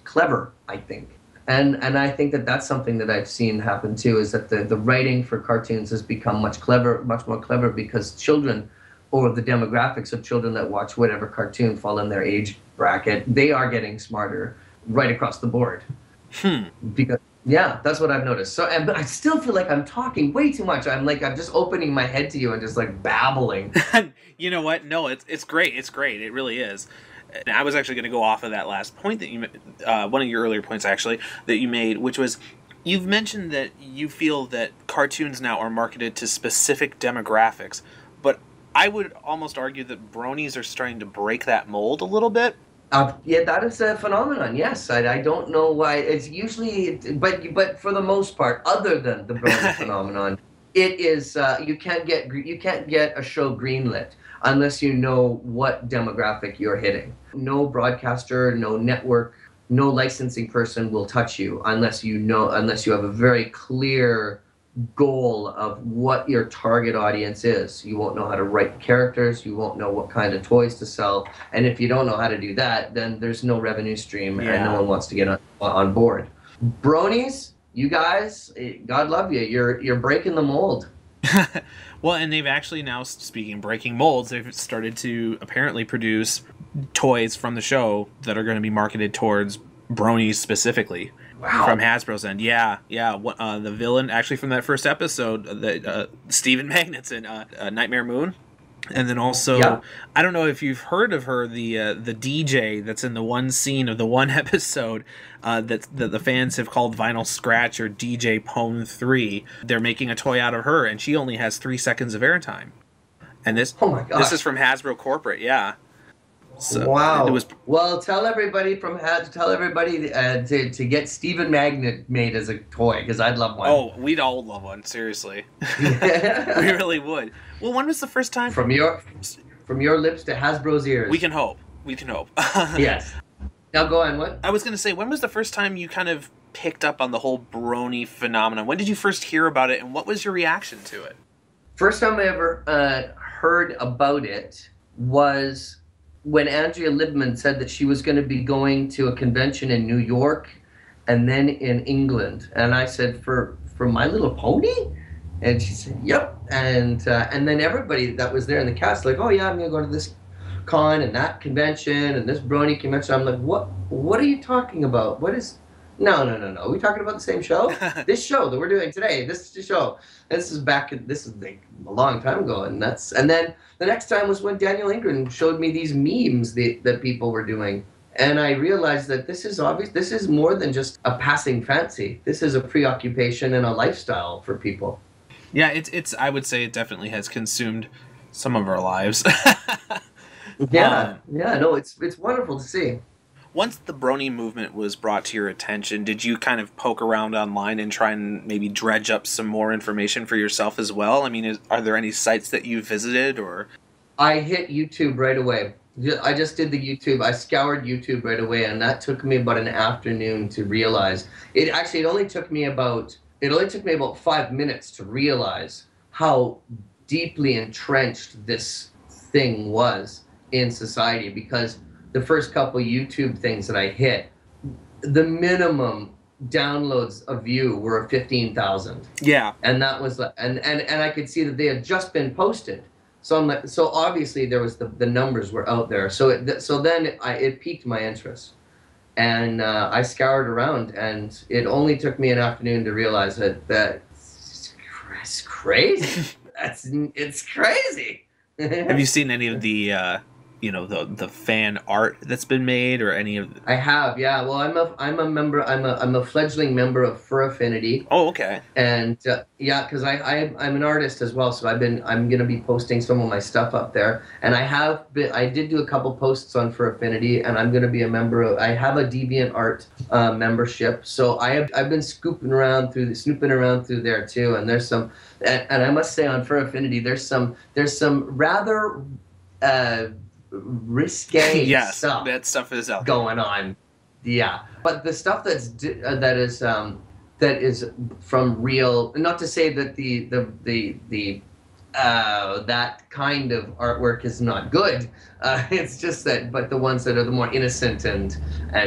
clever, I think. And I think that's something that I've seen happen too, is that the writing for cartoons has become much more clever, because children, or the demographics of children that watch whatever cartoon fall in their age bracket, they are getting smarter right across the board. Because yeah, that's what I've noticed. So, but I still feel like I'm talking way too much. I'm just opening my head to you and just like babbling. You know what? No, it's great. It's great. It really is. And I was actually going to go off of that last point that you, one of your earlier points actually, that you made, which was, you've mentioned that you feel that cartoons now are marketed to specific demographics, but I would almost argue that Bronies are starting to break that mold a little bit. Yeah, that is a phenomenon. Yes, I don't know why. It's usually, but for the most part, other than the Brony phenomenon, it is you can't get a show greenlit unless you know what demographic you're hitting. No broadcaster, no network, no licensing person will touch you unless you have a very clear goal of what your target audience is. You won't know how to write characters, you won't know what kind of toys to sell, and if you don't know how to do that, then there's no revenue stream, and no one wants to get on board. Bronies, you guys, God love you, you're breaking the mold. Well, and they've actually now, speaking of breaking molds, they've started to apparently produce toys from the show that are going to be marketed towards Bronies specifically. Wow. From Hasbro's end. Yeah. The villain, actually from that first episode, Stephen Magnet's in Nightmare Moon. And then also, Yeah. I don't know if you've heard of her, the DJ that's in the one scene of the one episode that the fans have called Vinyl Scratch or DJ Pone 3. They're making a toy out of her, and she only has 3 seconds of airtime. And this, Oh my God. this is from Hasbro Corporate, yeah. So Wow. It was Well, tell everybody to get Stephen Magnet made as a toy, because I'd love one. Oh, we'd all love one, seriously. We really would. Well, when was the first time? From your lips to Hasbro's ears. We can hope. We can hope. Yes. Now go on. What? I was going to say, when was the first time you kind of picked up on the whole brony phenomenon? When did you first hear about it, and what was your reaction to it? First time I ever heard about it was when Andrea Libman said that she was going to be going to a convention in New York and then in England. And I said, for My Little Pony? And she said, yep. And then everybody that was there in the cast, like, oh yeah, I'm going to go to this con and that convention and this brony convention. I'm like, what are you talking about? What is... No. Are we talking about the same show? This show that we're doing today, this is the show. And this is like a long time ago. And then the next time was when Daniel Ingren showed me these memes that people were doing. And I realized that this is obvious. This is more than just a passing fancy. This is a preoccupation and a lifestyle for people. Yeah, it's. I would say it definitely has consumed some of our lives. No, it's wonderful to see. Once the brony movement was brought to your attention, did you kind of poke around online and try and maybe dredge up some more information for yourself as well? I mean, are there any sites that you visited, or? I hit YouTube right away. I just did the YouTube. I scoured YouTube right away, and that took me about an afternoon to realize. It only took me about 5 minutes to realize how deeply entrenched this thing was in society, because the first couple YouTube things that I hit, the minimum downloads a view were 15,000. Yeah. And that was and I could see that they had just been posted. So I'm like, so obviously there was the numbers were out there. So then it piqued my interest, and I scoured around, and it only took me an afternoon to realize that it's crazy. It's crazy. Have you seen any of the the fan art that's been made, or any of? I have, yeah. Well, I'm a member. I'm a fledgling member of Fur Affinity. Oh, okay. And because I'm an artist as well, so I'm gonna be posting some of my stuff up there. And I did do a couple posts on Fur Affinity, and I'm gonna be a member of. I have a DeviantArt membership, so I've been snooping around through there too. And there's some, and I must say on Fur Affinity, there's some rather risque yes, stuff. That stuff is out going on. Yeah, but the stuff that is from real. Not to say that the that kind of artwork is not good. It's just that, but the ones that are the more innocent and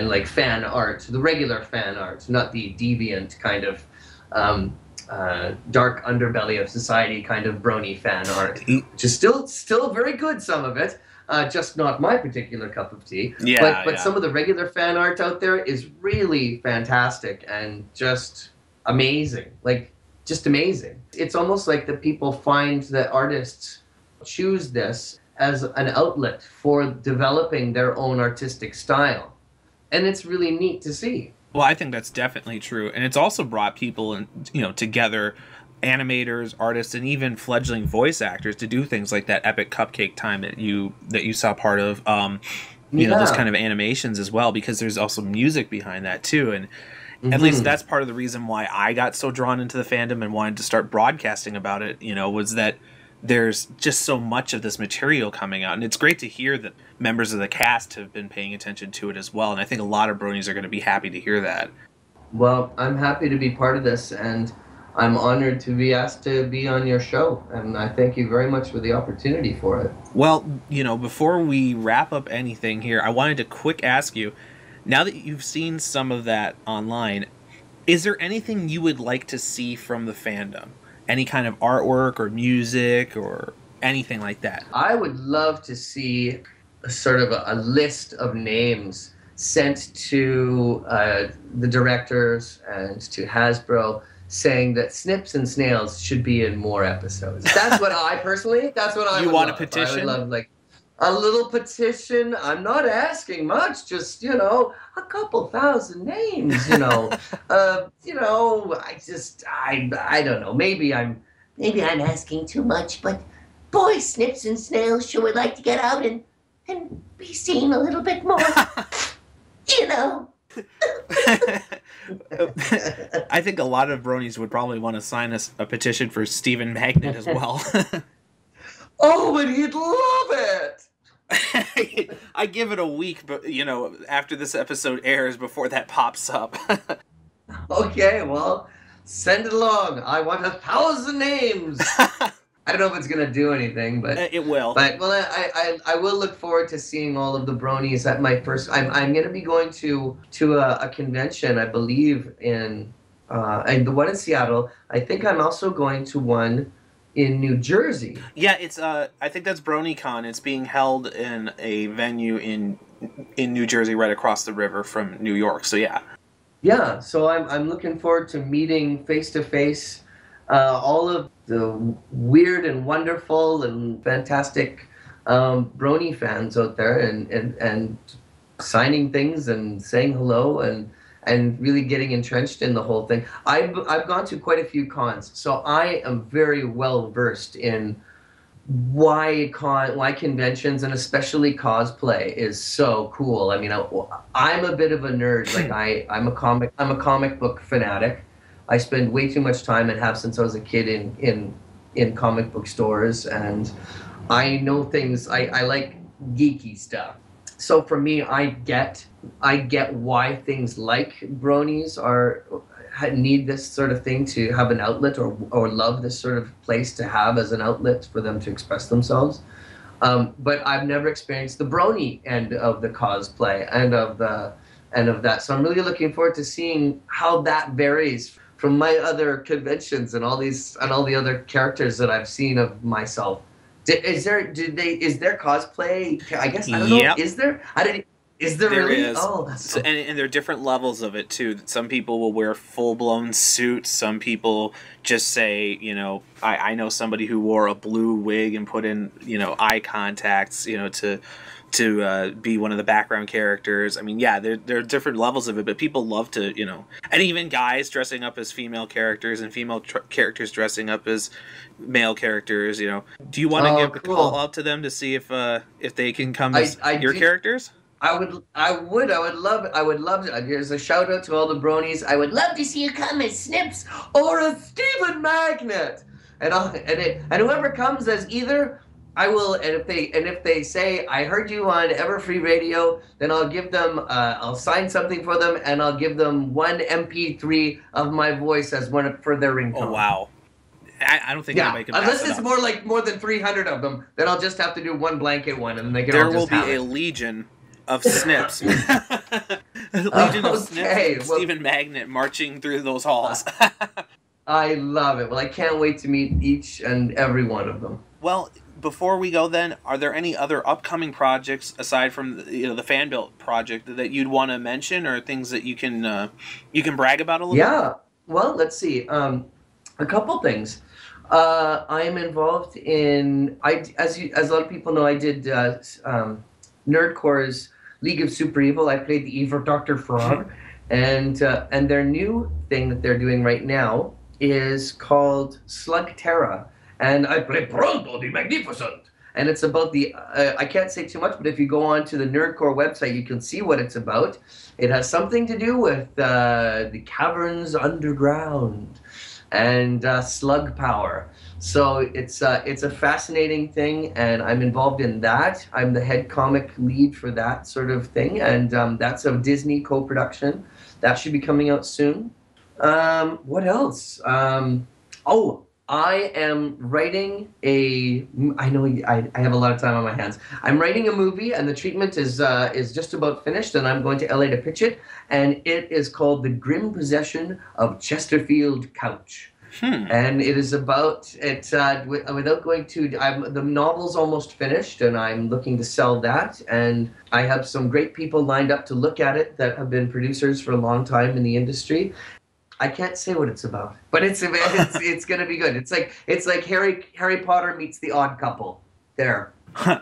like fan art, the regular fan art, not the deviant kind of dark underbelly of society kind of brony fan art, which is still very good, some of it. Just not my particular cup of tea. Yeah, but some of the regular fan art out there is really fantastic and just amazing. Like, just amazing. It's almost like the people find that artists choose this as an outlet for developing their own artistic style. And it's really neat to see. Well, I think that's definitely true. And it's also brought people together, animators, artists, and even fledgling voice actors to do things like that epic cupcake time that you saw part of. Those kind of animations as well, because there's also music behind that too. And at least that's part of the reason why I got so drawn into the fandom and wanted to start broadcasting about it, was that there's just so much of this material coming out. And it's great to hear that members of the cast have been paying attention to it as well. And I think a lot of bronies are going to be happy to hear that. Well, I'm happy to be part of this, and I'm honored to be asked to be on your show, and I thank you very much for the opportunity for it. Well, before we wrap up anything here, I wanted to quick ask you, now that you've seen some of that online, is there anything you would like to see from the fandom? Any kind of artwork or music or anything like that? I would love to see a sort of a list of names sent to the directors and to Hasbro saying that Snips and Snails should be in more episodes. That's what I personally, that's what I You would want a love. petition? I would love, like, a little petition. I'm not asking much, just, you know, a couple thousand names, you know. You know, I don't know. Maybe I'm asking too much, but boy, Snips and Snails sure would like to get out and be seen a little bit more. You know. I think a lot of Bronies would probably want to sign us a petition for Stephen Magnet as well. Oh, but he'd love it. I give it a week, but you know, after this episode airs, before that pops up. Okay, well, send it along. I want 1,000 names. I don't know if it's gonna do anything, but It will. But well, I will look forward to seeing all of the Bronies at my first. I'm gonna be going to a convention, I believe, and the one in Seattle. I think I'm also going to one in New Jersey. Yeah, it's I think that's BronyCon. It's being held in a venue in New Jersey, right across the river from New York. So yeah. Yeah, so I'm looking forward to meeting face to face all of the weird and wonderful and fantastic Brony fans out there, and signing things and saying hello and really getting entrenched in the whole thing. I've gone to quite a few cons, so I am very well versed in why conventions and especially cosplay is so cool. I mean, I'm a bit of a nerd. Like I'm a comic book fanatic. I spend way too much time and have since I was a kid in comic book stores, and I know things. I like geeky stuff. So for me, I get why things like Bronies need this sort of thing to have an outlet, or love this sort of place to have as an outlet for them to express themselves. But I've never experienced the Brony end of the cosplay and of that. So I'm really looking forward to seeing how that varies from my other conventions and all the other characters that I've seen of myself. Is there cosplay? I guess I don't know. Yep. Is there? Is there There really? is. Oh, that's so... and there are different levels of it too. Some people will wear full-blown suits. Some people just say, you know, I know somebody who wore a blue wig and put in, you know, eye contacts, you know, to be one of the background characters. I mean, yeah, there are different levels of it, but people love to, you know, and even guys dressing up as female characters and female characters dressing up as male characters. You know, do you want to give a call out to them to see if they can come as your characters? I would love it. Here's a shout out to all the Bronies. I would love to see you come as Snips or as Stephen Magnet, and whoever comes as either, I will. And if they say I heard you on Everfree Radio, then I'll give them I'll sign something for them, and I'll give them one MP3 of my voice as one for their ringtone. Oh wow. I don't think anybody can pass unless it it's up. more than 300 of them, then I'll just have to do one blanket one, and they can There all will just be have a it. legion of Snips. A legion of Snips and well- Stephen Magnet marching through those halls. I love it. Well, I can't wait to meet each and every one of them. Well, before we go then, are there any other upcoming projects aside from the fan built project that you'd want to mention, or things that you can brag about a little bit? Yeah. Well, let's see. A couple things. I'm involved in as a lot of people know, I did Nerdcore's League of Super Evil. I played the evil Dr. Frog, and their new thing that they're doing right now is called Slug Terra, and I play Pronto the Magnificent. And it's about the I can't say too much, but if you go on to the Nerdcore website, you can see what it's about. It has something to do with the caverns underground and slug power. So it's a fascinating thing, and I'm involved in that. I'm the head comic lead for that sort of thing, and that's a Disney co-production. That should be coming out soon. What else? I am writing I know I have a lot of time on my hands. I'm writing a movie, and the treatment is just about finished, and I'm going to LA to pitch it, and it is called The Grim Possession of Chesterfield Couch. And it is about it. Without going to, the novel's almost finished, and I'm looking to sell that. And I have some great people lined up to look at it that have been producers for a long time in the industry. I can't say what it's about, but it's going to be good. It's like Harry Potter meets The Odd Couple. There,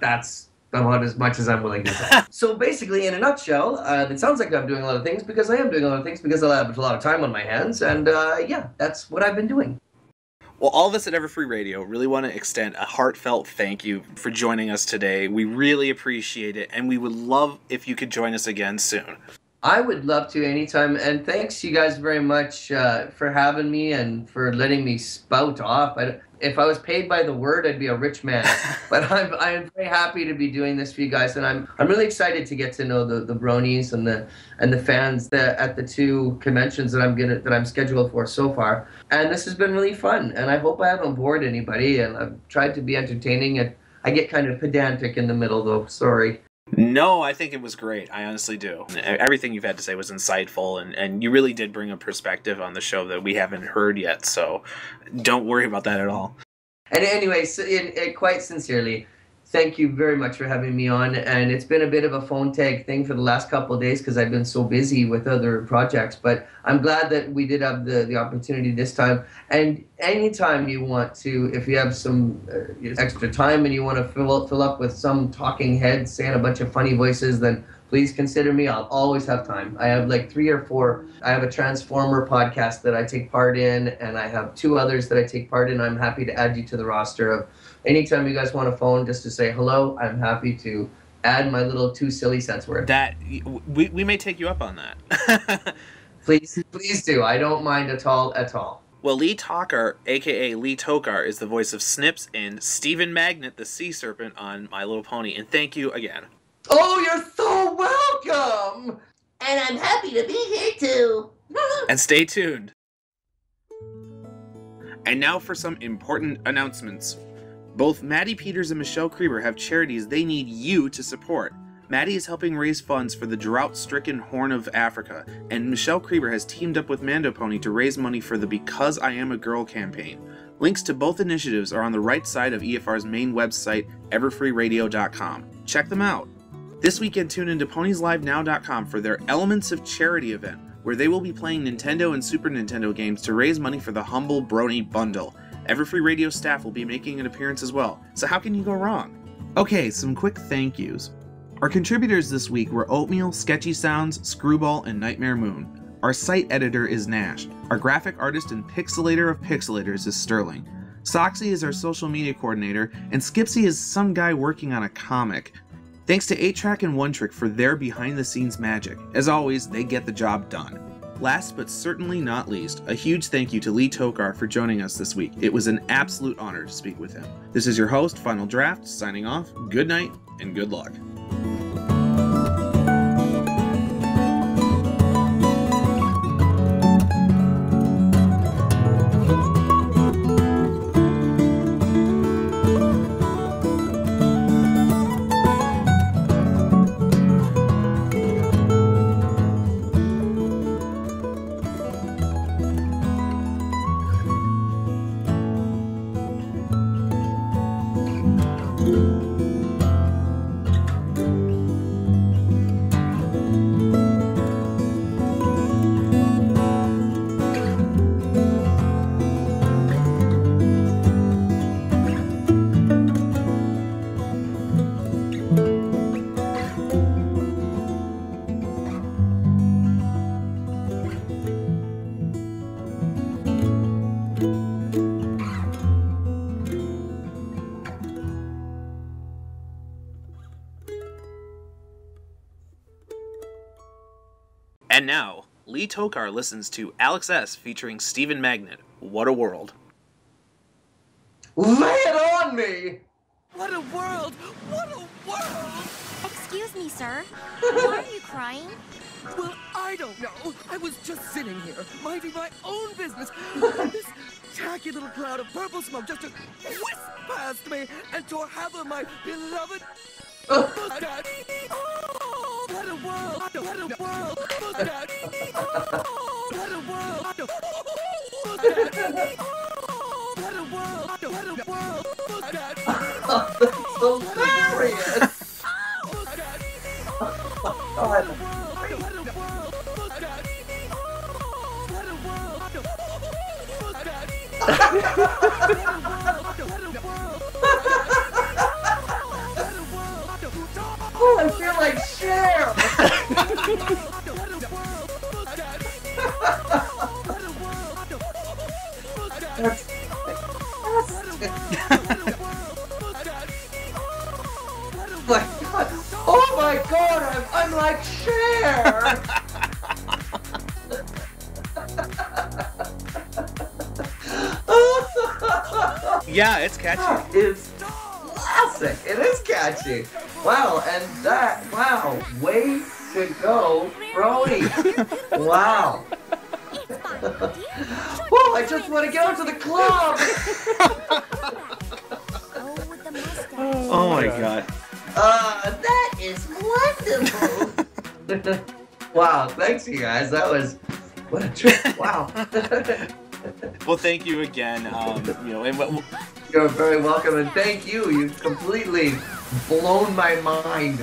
that's about as much as I'm willing to say. So basically, in a nutshell, it sounds like I'm doing a lot of things because I am doing a lot of things because I have a lot of time on my hands, and yeah, that's what I've been doing. Well, all of us at Everfree Radio really want to extend a heartfelt thank you for joining us today. We really appreciate it, and we would love if you could join us again soon. I would love to anytime, and thanks you guys very much for having me and for letting me spout off. If I was paid by the word, I'd be a rich man. But I'm very happy to be doing this for you guys, and I'm really excited to get to know the Bronies and the fans at the 2 conventions that I'm scheduled for so far. And this has been really fun, and I hope I haven't bored anybody. And I've tried to be entertaining, and I get kind of pedantic in the middle, though. Sorry. No, I think it was great. I honestly do. Everything you've had to say was insightful, and you really did bring a perspective on the show that we haven't heard yet, so don't worry about that at all. And anyway, quite sincerely, thank you very much for having me on, and it's been a bit of a phone tag thing for the last couple of days because I've been so busy with other projects, but I'm glad that we did have the opportunity this time. And anytime you want to, if you have some extra time and you want to fill up with some talking head saying a bunch of funny voices, then please consider me. I'll always have time. I have like 3 or 4. I have a Transformer podcast that I take part in, and I have 2 others that I take part in. I'm happy to add you to the roster of anytime you guys want to phone just to say hello. I'm happy to add my little 2 silly cents worth. That we may take you up on that. Please do. I don't mind at all. Well, Lee Tockar, a.k.a. Lee Tockar, is the voice of Snips and Stephen Magnet, the Sea Serpent, on My Little Pony. And thank you again. Oh, you're so welcome! And I'm happy to be here, too. And stay tuned. And now for some important announcements. Both Maddie Peters and Michelle Krieber have charities they need you to support. Maddie is helping raise funds for the drought-stricken Horn of Africa, and Michelle Krieber has teamed up with MandoPony to raise money for the Because I Am a Girl campaign. Links to both initiatives are on the right side of EFR's main website, everfreeradio.com. Check them out. This weekend, tune into ponieslivenow.com for their Elements of Charity event, where they will be playing Nintendo and Super Nintendo games to raise money for the Humble Brony Bundle. Everfree Radio staff will be making an appearance as well, so how can you go wrong? Okay, some quick thank yous. Our contributors this week were Oatmeal, Sketchy Sounds, Screwball, and Nightmare Moon. Our site editor is Nash. Our graphic artist and pixelator of pixelators is Sterling. Soxy is our social media coordinator, and Skipsy is some guy working on a comic. Thanks to 8-Track and 1-Trick for their behind-the-scenes magic. As always, they get the job done. Last but certainly not least, a huge thank you to Lee Tockar for joining us this week. It was an absolute honor to speak with him. This is your host, Final Draft, signing off. Good night, and good luck. And now, Lee Tockar listens to Alex S. featuring Stephen Magnet. What a world. Lay it on me! What a world! What a world! Excuse me, sir. Why are you crying? Well, I don't know. I was just sitting here, minding my own business. This tacky little cloud of purple smoke just whisked past me and tore half of my beloved... Daddy! Oh, what a world! What a world! Daddy! Oh, what a world! Oh, that's hilarious. Oh, I feel like Cher. That's oh my god, I'm like Cher! Yeah, it's catchy. It's classic. It is catchy. Wow, and that, wow, way to go, Brony. Wow. Whoa, I just want to get into the club. Oh my god. That is wonderful. Wow, thanks you guys. That was, what a trip. Wow. Well, thank you again. You're very welcome, and thank you. You've completely blown my mind.